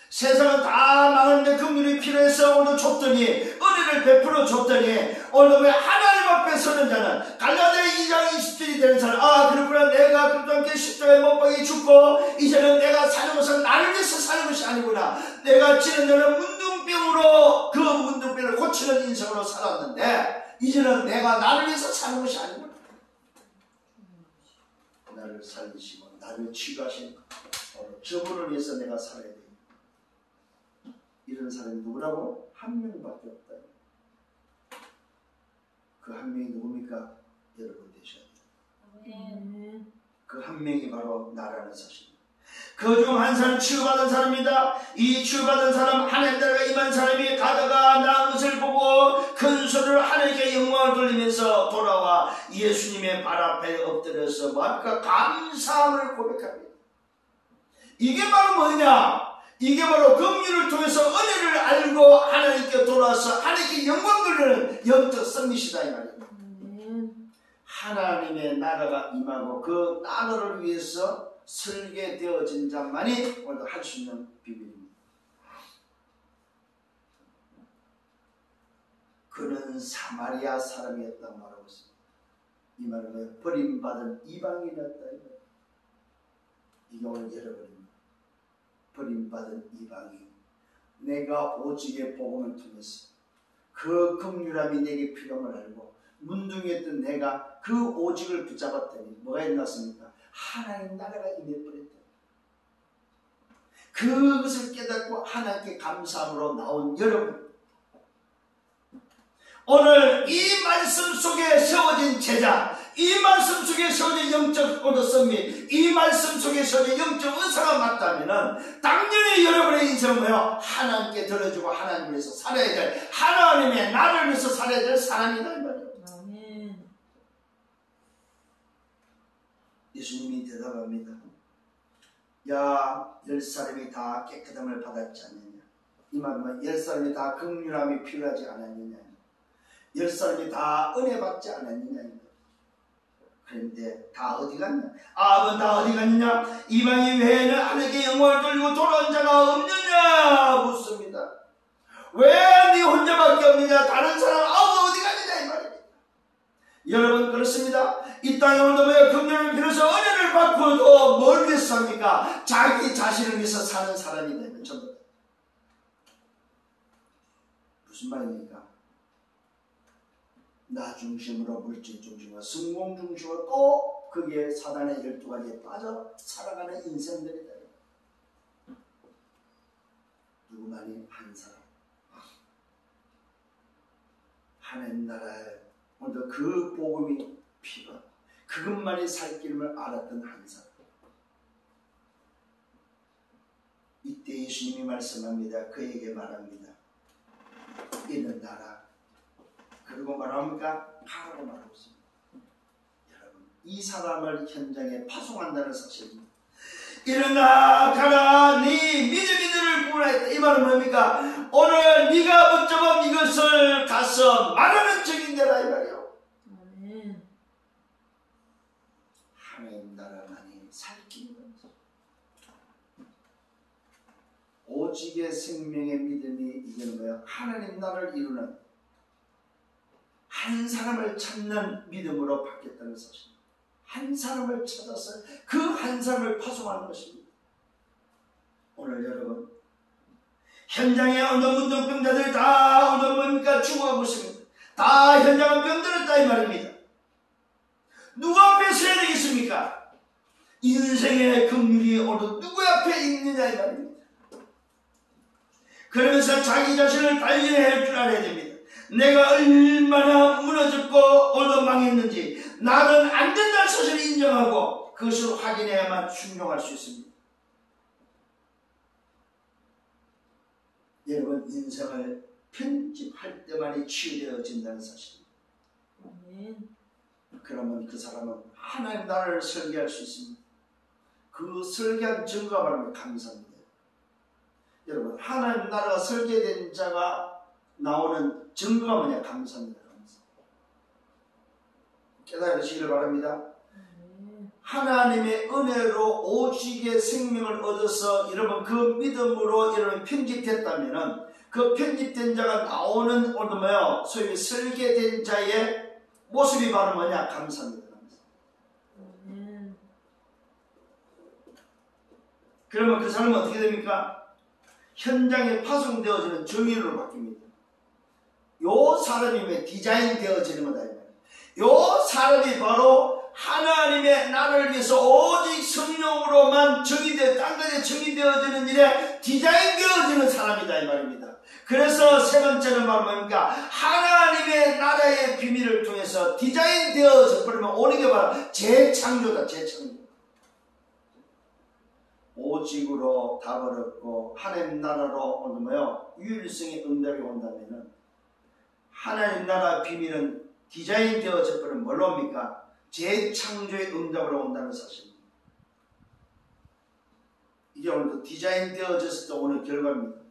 세상은 다 망하는데 긍휼이 필요해서 오늘 줬더니 은혜를 베풀어 줬더니 오늘 왜 하나님 앞에 서는 자는 갈라디아 2장 20절이 되는 사람 아 그렇구나 내가 그리스도와 함께 십자가에 못 박혀 죽고 이제는 내가 사는 것은 나를 위해서 사는 것이 아니구나. 내가 지는 자는 문둥병으로 그 문둥병을 고치는 인생으로 살았는데 이제는 내가 나를 위해서 사는 것이 아니구나. 나를 살리시고 나를 치유하신 저분을 위해서 내가 살아야 돼. 이런 사람이 누구라고? 1명밖에 없다. 그 1명이 누굽니까? 여러분 되셔야 돼요. 그 1명이 바로 나라는 사실입니다. 그중 한 사람 치유받은 사람입니다. 이 치유받은 사람 하나님 나라가 임한 사람이 가다가 나은 것을 보고 큰 소리로 하나님께 영광을 돌리면서 돌아와 예수님의 발 앞에 엎드려서 뭐합니까? 감사함을 고백합니다. 이게 바로 뭐냐? 이게 바로 긍휼을 통해서 은혜를 알고 하나님께 돌아와서 하나님께 영광 돌리는 영적 썸밋이다 이 말입니다. 하나님의 나라가 임하고 그 나라를 위해서 설계되어진 자만이 오늘도 할 수 있는 비밀입니다. 그는 사마리아 사람이었다고 말하고 있습니다. 이 말은 버림받은 이방인이었다. 이게 오늘 여러분입니다. 버림받은 이방인. 내가 오직의 복음을 통해서 그 긍휼함이 내게 필요함을 알고 문둥이였던 내가 그 오직을 붙잡았더니 뭐가 일어났습니까? 하나님 나라가 임해버렸다. 그것을 깨닫고 하나님께 감사함으로 나온 여러분, 오늘 이 말씀 속에 세워진 제자, 이 말씀 속에 세워진 영적 오더썸이, 이 말씀 속에 세워진 영적 의사가 맞다면 당연히 여러분의 인생은 뭐요? 하나님께 들어주고 하나님을 위해서 살아야 될, 하나님의 나를 위해서 살아야 될 사람이다 이 말이에요. 아멘. 예수님이 대답합니다. 야, 10사람이 다 깨끗함을 받았지 않느냐? 이 말은 10사람이 다 긍휼함이 필요하지 않았느냐? 10사람이 다 은혜 받지 않았느냐? 그런데 다 어디 갔냐? 아버지 다 어디 갔느냐? 이방인 외에는 하나님께 영광을 돌리고 돌아온 자가 없느냐? 묻습니다. 왜 네 혼자밖에 없느냐? 다른 사람 어디 갔느냐? 이 말입니다. 여러분 그렇습니다. 이 땅에 오늘도 긍휼을 빌어서 은혜를 받고도 뭘 위해서 삽니까? 자기 자신을 위해서 사는 사람이 되면 전부 무슨 말입니까? 나 중심으로, 물질 중심으로, 성공 중심으로 또 그게 사단의 12가지에 빠져 살아가는 인생들이다. 누구만이 한 사람, 하나님 나라에 오늘도 그 복음이 필요하다. 그것만이 살 길을 알았던 한 사람. 이때 예수님이 말씀합니다. 그에게 말합니다. 이는 나라. 그리고 말합니까? 가라고 말하고 있습니다. 여러분, 이 사람을 현장에 파송한다는 사실입니다. 일어나 가라, 네 믿음이 너를 구원하였다. 이 말은 뭡니까? 오늘 네가 붙잡은 이것을 가서 말하는 적인데라 이 말이에요. 하나님 나라만이 살 길입니다. 오직의 생명의 믿음이 이게 뭐야? 하나님 나라를 이루는 한 사람을 찾는 믿음으로 바뀌었다는 사실입니다. 한 사람을 찾아서 그 한 사람을 파송하는 것입니다. 오늘 여러분 현장에 어느 문둥병자들이 다 오늘 뭡니까? 죽어가고 있습니다. 다 현장은 병들었다 이 말입니다. 누구 앞에 서야 되겠습니까? 인생의 긍휼이 오늘 누구 앞에 있느냐 이 말입니다. 그러면서 자기 자신을 발견할 줄 알아야 됩니다. 내가 얼마나 무너졌고 오늘 망했는지 나는 안 된다는 사실을 인정하고 그것을 확인해야만 순종할 수 있습니다. 여러분 인생을 편집할 때만이 치유되어진다는 사실입니다. 그러면 그 사람은 하나님 나라를 설계할 수 있습니다. 그 설계한 증거가 바로 감사입니다. 여러분 하나님 나라가 설계된 자가 나오는 증거가 뭐냐? 감사입니다. 감사. 깨달으시기를 바랍니다. 하나님의 은혜로 오직의 생명을 얻어서 여러분 그 믿음으로 여러분 편집됐다면은 그 편집된 자가 나오는 오늘 뭐요? 소위 설계된 자의 모습이 바로 뭐냐? 감사입니다. 감사. 그러면 그 사람은 어떻게 됩니까? 현장에 파송되어지는 정의로 바뀝니다. 요 사람이 왜 디자인 되어지는 거다. 요 사람이 바로 하나님의 나라를 위해서 오직 성령으로만 정의되어 땅까지 정의되어지는 일에 디자인 되어지는 사람이다 이 말입니다. 그래서 세 번째는 바로 뭡니까? 하나님의 나라의 비밀을 통해서 디자인 되어져 버리면 오는 게 바로 재창조다. 재창조. 오직으로 답을 얻고 하나님 나라로 오늘 뭐요? 유일성의 응답이 온다면은 하나님 나라 비밀은 디자인 되어져 버리면 뭘로 옵니까? 재창조의 응답으로 온다는 사실입니다. 이게 오늘도 디자인 되어졌을 때 오는 결과입니다.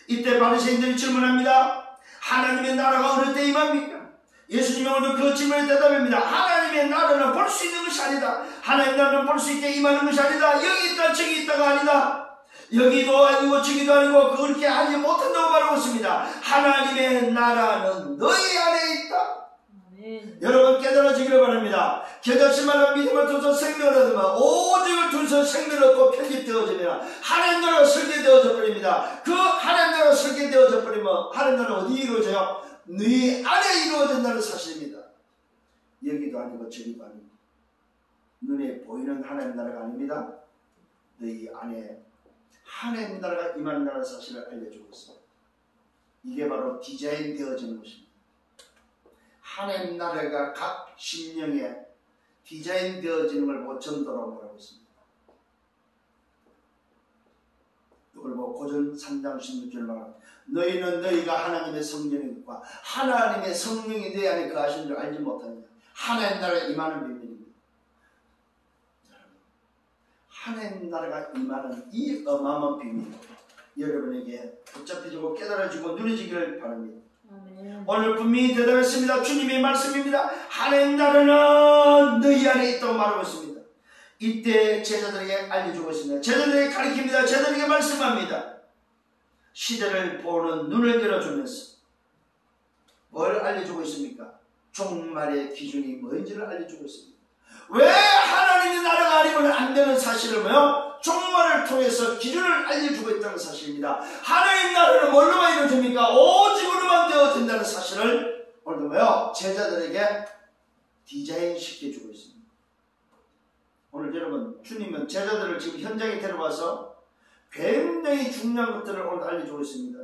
이때 바리새인들이 질문합니다. 하나님의 나라가 어느 때 임합니까? 예수님이 오늘 그 질문에 대답합니다. 하나님의 나라는 볼 수 있는 것이 아니다. 하나님의 나라는 볼 수 있게 임하는 것이 아니다. 여기 있다 저기 있다가 아니다. 여기도 아니고 저기도 아니고 그렇게 하지 못한다고 말하고 있습니다. 하나님의 나라는 너희 안에 있다. 여러분 깨달아지기를 바랍니다. 겨자씨만한 믿음을 두서 생명을 얻으면 오직을 두서 생명을 얻고 편집되어지면 하나님 나라가 설계되어져 버립니다. 그 하나님 나라가 설계되어져 버리면 하나님 나라는 어디 이루어져요? 너희 안에 이루어진다는 사실입니다. 여기도 아니고 저기도 아니고 눈에 보이는 하나님 나라가 아닙니다. 너희 안에 하나님 나라가 임한다는 사실을 알려주고 있습니다. 이게 바로 디자인 되어지는 것입니다. 하나님 나라가 각 심령에 디자인 되어지는 걸 보고 전도라고 말하고 있습니다. 이걸 보고 고전 3장 16절 말합니다. 너희는 너희가 하나님의 성령과 하나님의 성령이 너희 안에 거하신 줄 알지 못하느냐. 하나님 나라가 임하는 비밀입니다. 하나님 나라가 임하는 이 어마어마한 비밀 여러분에게 붙잡히고 깨달아지고 누려지기를 바랍니다. 아멘. 오늘 분명히 대답했습니다. 주님의 말씀입니다. 하나님 나라는 너희 안에 있다고 말하고 있습니다. 이때 제자들에게 알려주고 있습니다. 제자들에게 가르칩니다. 제자들에게 말씀합니다. 시대를 보는 눈을 열어주면서 뭘 알려주고 있습니까? 종말의 기준이 뭔지를 알려주고 있습니다. 왜 하나님의 나라가 아니면 안 되는 사실을 뭐요? 종말을 통해서 기준을 알려주고 있다는 사실입니다. 하나님 나라는 뭘로만 이루어집니까? 오직으로만 되어진다는 사실을 오늘도 뭐요? 제자들에게 디자인 시켜주고 있습니다. 오늘 여러분 주님은 제자들을 지금 현장에 데려와서 굉장히 중요한 것들을 오늘 알려주고 있습니다.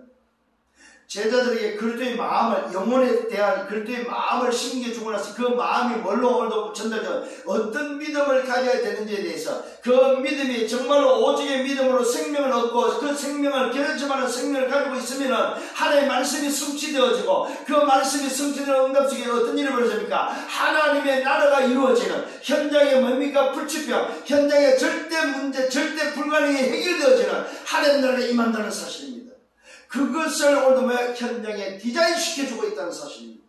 제자들에게 그리스도의 마음을, 영혼에 대한 그리스도의 마음을 심겨주고 나서 그 마음이 뭘로 오늘도 전달되어 어떤 믿음을 가져야 되는지에 대해서 그 믿음이 정말로 오직의 믿음으로 생명을 얻고 그 생명을 결정하는 생명을 가지고 있으면 하나님의 말씀이 성취되어지고 그 말씀이 성취되는 응답 속에 어떤 일이 벌어집니까? 하나님의 나라가 이루어지는 현장에 뭡니까? 불치병, 현장에 절대 문제, 절대 불가능이 해결되어지는 하나님 나라가 임한다는 사실입니다. 그것을 오늘 현장에 디자인 시켜주고 있다는 사실입니다.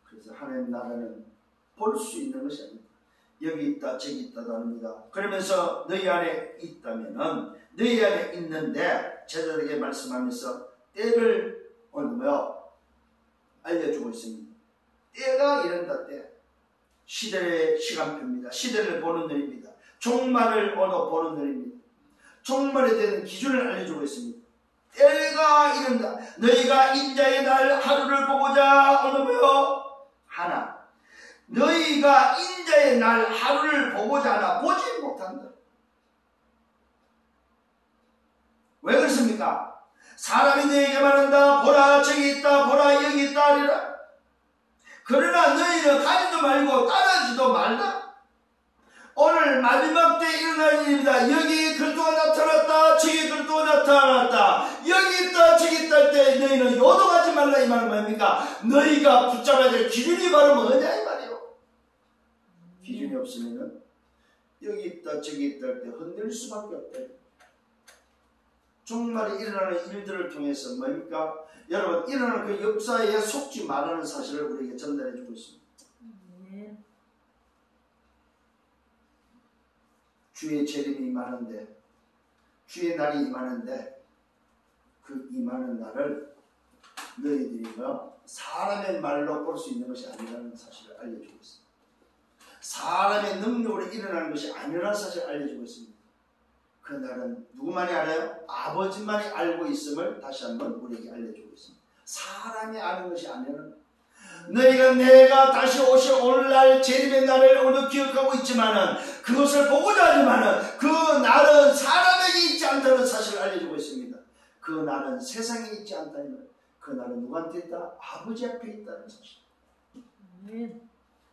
그래서 하나님 나라는 볼 수 있는 것이 아닙니다. 여기 있다 저기 있다도 아닙니다. 그러면서 너희 안에 있다면은 너희 안에 있는데 제자들에게 말씀하면서 때를 오늘 알려주고 있습니다. 때가 이른다 때. 시대의 시간표입니다. 시대를 보는 날입니다. 종말을 보는 날입니다. 종말에 대한 기준을 알려주고 있습니다. 때가 이른다. 너희가 인자의 날 하루를 보고자 오늘 하나. 너희가 인자의 날 하루를 보고자 하나 보지 못한다. 왜 그렇습니까? 사람이 너희에게 말한다. 보라 저기 있다. 보라 여기 있다 하리라. 그러나 너희는 가지도 말고 따르지도 말라. 오늘 마지막 때 일어날 일입니다. 여기 그리스도가 나타났다. 저기 그리스도가 나타났다. 여기 있다 저기 있다 할 때 너희는 요동하지 말라. 이 말은 뭡니까? 너희가 붙잡아야 될 기준이 바로 뭐냐 이 말이에요. 기준이 없으면 여기 있다 저기 있다 할 때 흔들릴 수밖에 없다. 종말에 일어나는 일들을 통해서 뭡니까? 여러분 일어나는 그 역사에 속지 말라는 사실을 우리에게 전달해 주고 있습니다. 주의 재림이 임하는데 주의 날이 임하는데 그 임하는 날을 너희들이 사람의 말로 볼 수 있는 것이 아니라는 사실을 알려주고 있습니다. 사람의 능력으로 일어나는 것이 아니라는 사실을 알려주고 있습니다. 그 날은 누구만이 알아요? 아버지만이 알고 있음을 다시 한번 우리에게 알려주고 있습니다. 사람이 아는 것이 아니라는 너희가 내가 다시 오실 오늘날 재림의 날을 오늘 기억하고 있지만은 그것을 보고자 하지만은 그 날은 사람에게 있지 않다는 사실을 알려주고 있습니다. 그 날은 세상에 있지 않다는 그 날은 누구한테 있다? 아버지 앞에 있다는 사실.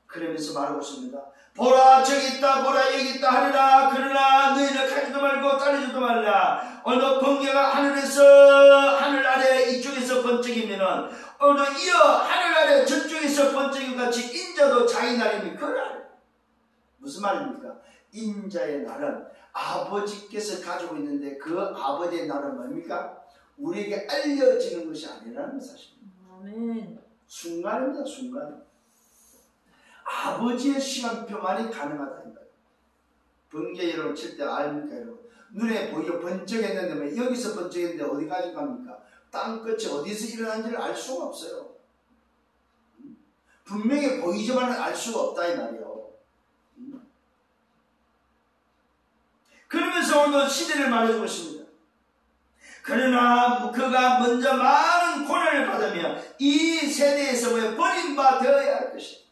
그러면서 말하고 있습니다. 보라 저기 있다 보라 여기 있다 하리라. 그러나 너희는 가지도 말고 따르지도 말라. 어느 번개가 하늘에서 하늘 아래 이쪽에서 번쩍이면은 어느 이어 하늘 아래 저쪽에서 번쩍인 같이 인자도 자기 날이니 그 날. 무슨 말입니까? 인자의 날은 아버지께서 가지고 있는데 그 아버지의 날은 뭡니까? 우리에게 알려지는 것이 아니라는 사실입니다. 아멘. 순간입니다. 순간. 아버지의 시간표만이 가능하다. 번개 여러분 칠 때 아닙니까? 여러분? 눈에 보이고 번쩍했는데 여기서 번쩍했는데 어디까지 갑니까? 땅끝이 어디서 일어난지를 알 수가 없어요. 분명히 보이지만 알 수가 없다 이 말이에요. 그러면서 오늘 시대를 말해주고 있습니다. 그러나 그가 먼저 많은 고난을 받으며 이 세대에서 버림받아야 할 것이다.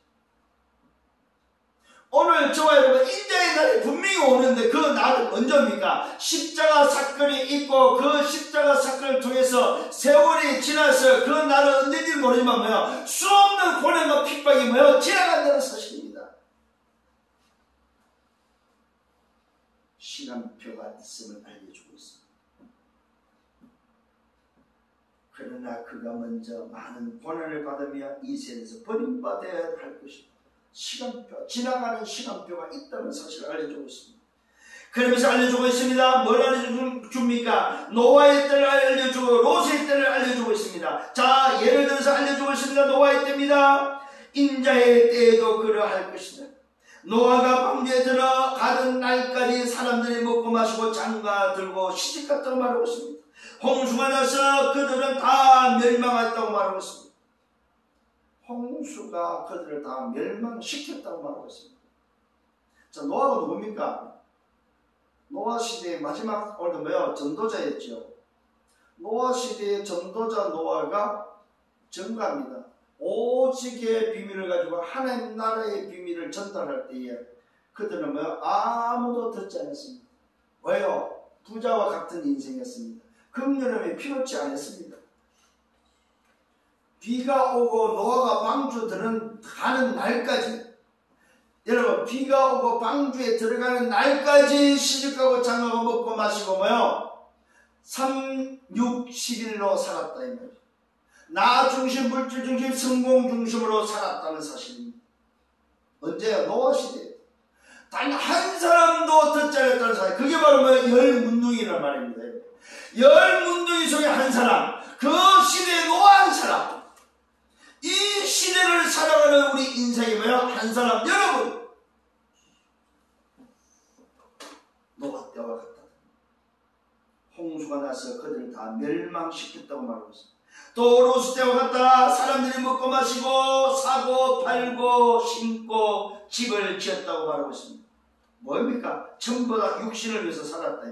오늘 저와 여러분 인자의 날이 분명히 오는데 그 날은 언제입니까? 십자가 사건이 있고 그 십자가 사건을 통해서 세월이 지나서 그 날은 언제인지 모르지만 수없는 고난과 핍박이 지나간다는 사실입니다. 시간표가 있음을 알려주고 있습니다. 그러나 그가 먼저 많은 고난을 받으며 이 세대에서 버림받아야 할 것입니다. 시간표, 지나가는 시간표가 있다는 사실을 알려주고 있습니다. 그러면서 알려주고 있습니다. 뭘 알려줍니까? 노아의 때를 알려주고 롯의 때를 알려주고 있습니다. 자, 예를 들어서 알려주고 있습니다. 노아의 때입니다. 인자의 때에도 그러할 것이다. 노아가 방주에 들어가던 날까지 사람들이 먹고 마시고 장가 들고 시집갔다고 말하고 있습니다. 홍수가 나서 그들은 다 멸망했다고 말하고 있습니다. 홍수가 그들을 다 멸망시켰다고 말하고 있습니다. 자, 노아가 누굽니까? 노아 시대의 마지막 전도자였죠. 노아 시대의 전도자 노아가 전가합니다. 오직의 비밀을 가지고 하나님 나라의 비밀을 전달할 때에 그들은 아무도 듣지 않았습니다. 왜요? 부자와 같은 인생이었습니다. 금여름에 피놓지 않았습니다. 비가 오고 노아가 방주 들어가는 날까지, 여러분 비가 오고 방주에 들어가는 날까지 시집가고 장가고 먹고 마시고 3, 6, 10일로 살았다 이 말이에요. 나 중심, 물질 중심, 성공 중심으로 살았다는 사실입니다. 언제요? 노아 시대에 단 한 사람도 듣지 않았다는 사실. 그게 바로 열 문둥이란 말입니다. 열 문둥이 속에 한 사람, 그 시대에 노아 한 사람, 이 시대를 살아가는 우리 인생이 한 사람, 여러분 노아 때와 같다. 홍수가 나서 그들을 다 멸망시켰다고 말하고 있습니다. 또 롯 때와 같다. 사람들이 먹고 마시고 사고 팔고 심고 집을 지었다고 말하고 있습니다. 뭡니까? 전부 다 육신을 위해서 살았다.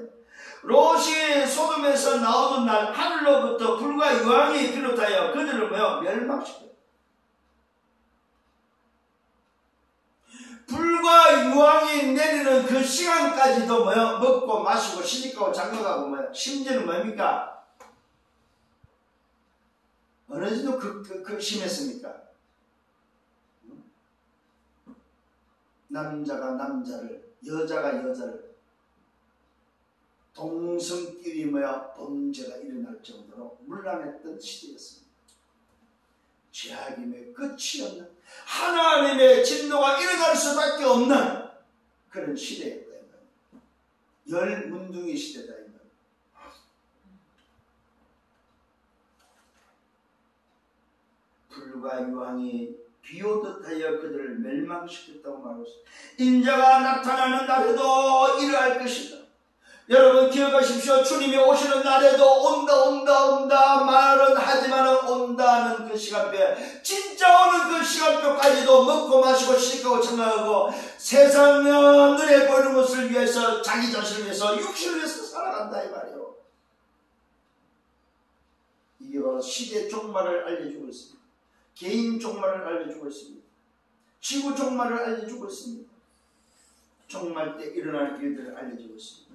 롯이 소돔에서 나오던 날 하늘로부터 불과 유황이 비롯하여 그들을 멸망시켰다. 불과 유황이 내리는 그 시간까지도 먹고 마시고 시집가고 장가가고 심지어는 뭡니까? 어느 정도 심했습니까? 남자가 남자를, 여자가 여자를, 동성끼리 범죄가 일어날 정도로 문란했던 시대였습니다. 죄악임의 끝이 없는, 하나님의 진노가 일어날 수밖에 없는 그런 시대였다. 열 문둥이 시대다. 불과 유황이 비오듯 하여 그들을 멸망시켰다고 말하고 있습니다. 인자가 나타나는 날에도 이러할 것이다. 여러분 기억하십시오. 주님이 오시는 날에도 온다 말은 하지만 온다는 그 시간표에 진짜 오는 그 시간표까지도 먹고 마시고 시집가고 장가가고 세상 눈에 보이는 것을 위해서 자기 자신을 위해서 육신을 위해서 살아간다 이 말이에요. 이게 바로 시대 종말을 알려주고 있습니다. 개인 종말을 알려주고 있습니다. 지구 종말을 알려주고 있습니다. 종말 때 일어날 일들을 알려주고 있습니다.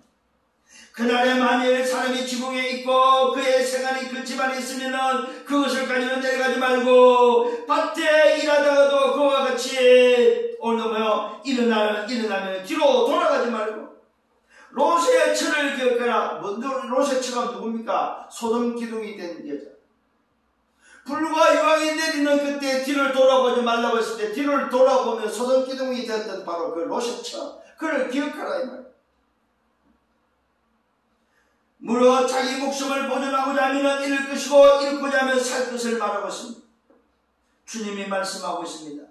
그날에 만일 사람이 지붕에 있고 그의 생활이 그 집안에 있으면 그것을 가지고 내려가지 말고 밭에 일하다가도 그와 같이 오늘 일어나면 뒤로 돌아가지 말고 롯의 처를 기억하라. 롯의 처가 누굽니까? 소돔 기둥이 된 여자. 불과 유황이 내리는 그때 뒤를 돌아보지 말라고 했을 때 뒤를 돌아보면 소돔 기둥이 되었던 바로 그 롯의 처. 그를 기억하라 이 말이에요. 무릇 자기 목숨을 보존하고자 하면 잃을 것이고 잃고자 하면 살 것을 말하고 있습니다. 주님이 말씀하고 있습니다.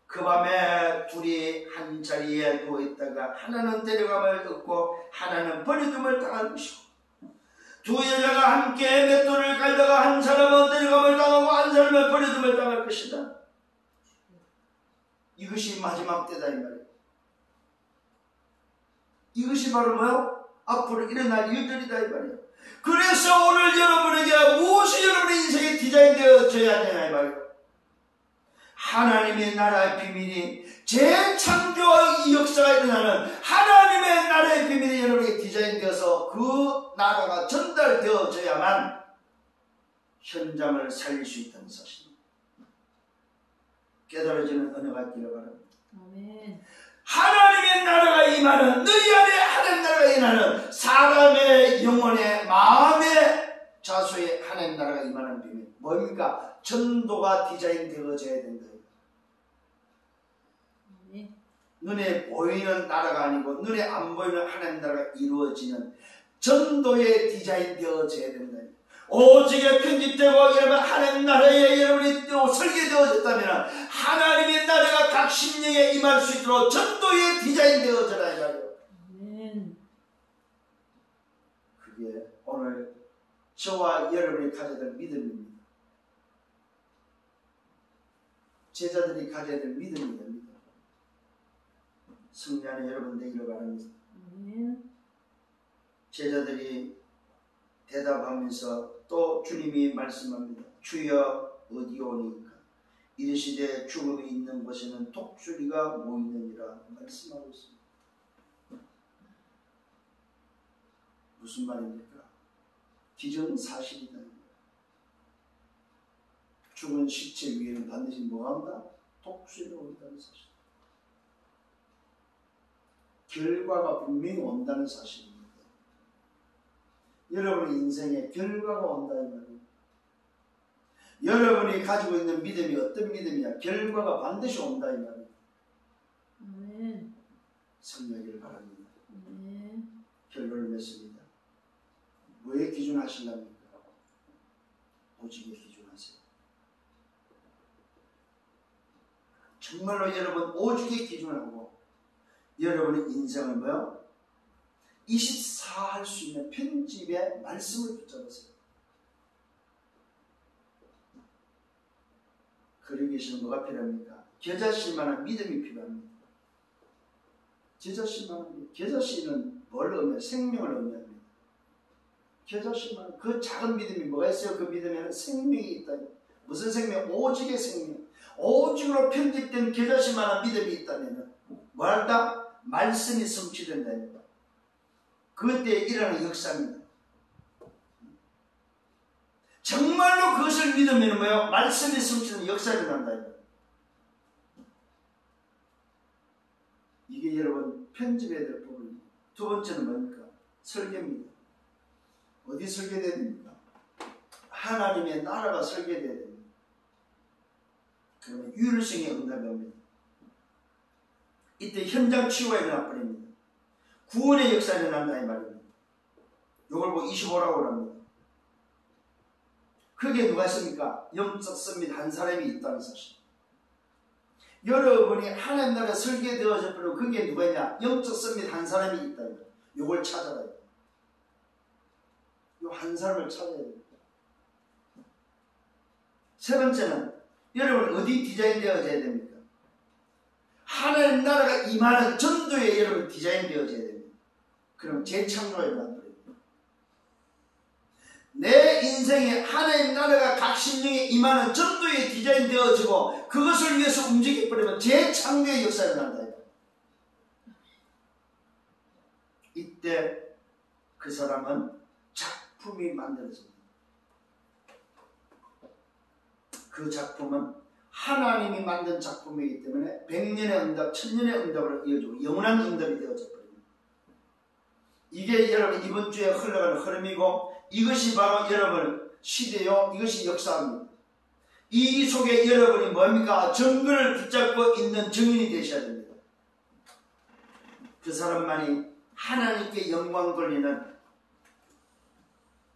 그 밤에 둘이 한 자리에 누워있다가 하나는 데려감을 얻고 하나는 버려둠을 당할 것이고 두 여자가 함께 맷돌을 갈다가 한 사람은 데려감을 당하고 한 사람은 버려둠을 당할 것이다. 이것이 마지막 때다 이 말이에요. 이것이 바로 앞으로 일어날 일들이다 이 말이에요. 그래서 오늘 여러분에게 무엇이 여러분의 인생에 디자인되어져야 되나 이 말이에요. 하나님의 나라의 비밀이 재창조와 이 역사가 일어나는 하나님의 나라의 비밀이 여러분에게 디자인되어서 그 나라가 전달되어져야만 현장을 살릴 수 있다는 사실입니다. 깨달아지는 은혜가 있기를 바랍니다. 아멘. 하나님의 나라가 임하는 너희 안에 하나님 나라가 임하는 사람의 영혼의 마음의 자소에 하나님 나라가 임하는 비밀 뭡니까? 전도가 디자인되어져야 된다. 아멘. 눈에 보이는 나라가 아니고 눈에 안 보이는 하나님 나라가 이루어지는 전도에 디자인되어져야 된다. 오직에 편집되고 여러분 하나님 나라에 여러분이 또 설계되어졌다면 하나님의 나라가 각 심령에 임할 수 있도록 전도에 디자인되어져라 이 말이에요. 아멘. 그게 오늘 저와 여러분이 가져야 될 믿음입니다. 제자들이 가져야 될 믿음이 됩니다. 승리 안에 여러분 되기를 바랍니다. 아멘. 제자들이 대답하면서 또 주님이 말씀합니다. 주여 어디오니까 이르시되 죽음이 있는 곳에는 독수리가 모이느니라 말씀하고 있습니다. 무슨 말입니까? 기정사실이다. 죽은 시체 위에는 반드시 뭐가 온다? 독수리가 온다는 사실. 결과가 분명히 온다는 사실입니다. 여러분의 인생에 결과가 온다 이 말이에요. 여러분이 가지고 있는 믿음이 어떤 믿음이야? 결과가 반드시 온다 이 말이에요. 아멘. 성령이를 바랍니다. 아멘. 결론을 맺습니다. 뭐에 기준하시렵니까? 오직에 기준하세요. 정말로 여러분 오직에 기준하고 여러분의 인생을 뭐요? 24 할 수 있는 편집의 말씀을 붙잡으세요. 그러기 위해서는 뭐가 필요합니까? 겨자씨만한 믿음이 필요합니다. 겨자씨만한 믿음. 겨자씨는 뭘 의미해요? 생명을 의미합니다. 겨자씨만 그 작은 믿음이 뭐가 있어요? 그 믿음에는 생명이 있다. 무슨 생명? 오직의 생명. 오직으로 편집된 겨자씨만한 믿음이 있다면 뭐 한다? 말씀이 성취된다. 그때 일어나는 역사입니다. 정말로 그것을 믿으면 뭐예요? 말씀이 성취되는 역사가 일어난다. 이게 여러분 편집해야 될 부분입니다. 두 번째는 뭡니까? 설계입니다. 어디 설계돼야 됩니까? 하나님의 나라가 설계돼야 됩니다. 그러면 유일성의 응답이 옵니다. 이때 현장 치유가 일어나 버립니다. 구원의 역사가 일어난다 이 말입니다. 이걸 보고 25라고 합니다. 그게 누가 있습니까? 영적 섭리 한 사람이 있다는 사실. 여러분이 하나님 나라 설계되어져 버리고 그게 누가 있냐? 영적 섭리 한 사람이 있다. 이걸 찾아라. 이 한 사람을 찾아야 됩니다. 세 번째는 여러분 어디 디자인되어져야 됩니까? 하나님 나라가 임하는 전도에 여러분 디자인되어져야 됩니다. 그럼 재창조가 일어납니다. 내 인생에 하나님 나라가 각 심령에 임하는 전도에 디자인되어지고 그것을 위해서 움직여버리면 재창조의 역사가 일어난다. 이때 그 사람은 작품이 만들어집니다. 그 작품은 하나님이 만든 작품이기 때문에 100년의 응답, 1000년의 응답을 이어주고 영원한 응답이 되어져 버립니다. 이게 여러분 이번 주에 흘러가는 흐름이고 이것이 바로 여러분 시대요. 이것이 역사입니다. 이 속에 여러분이 뭡니까? 정글을 붙잡고 있는 증인이 되셔야 됩니다. 그 사람만이 하나님께 영광 돌리는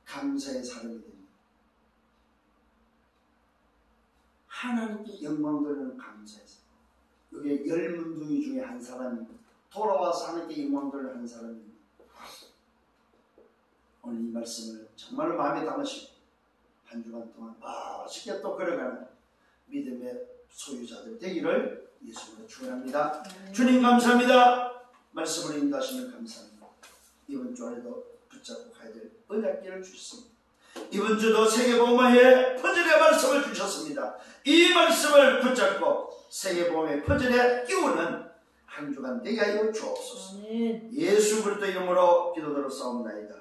감사의 사람이 됩니다. 하나님께 영광 돌리는 감사의 사람. 이게 10문둥이 중에 한 사람입니다. 돌아와서 하나님께 영광 돌리는 한 사람입니다. 오늘 이 말씀을 정말로 마음에 담으시고 한 주간 동안 멋있게 또 걸어가는 믿음의 소유자들 되기를 예수님으로 축원합니다. 주님 감사합니다. 말씀을 인도하시면 감사합니다. 이번 주 안에도 붙잡고 가야 될 언약궤를 주셨습니다. 이번 주도 세계복음화의 퍼즐의 말씀을 주셨습니다. 이 말씀을 붙잡고 세계복음의 퍼즐에 끼우는 한 주간 되게 하여 주옵소서. 아멘. 예수 그리스도 이름으로 기도드렸사옵나이다.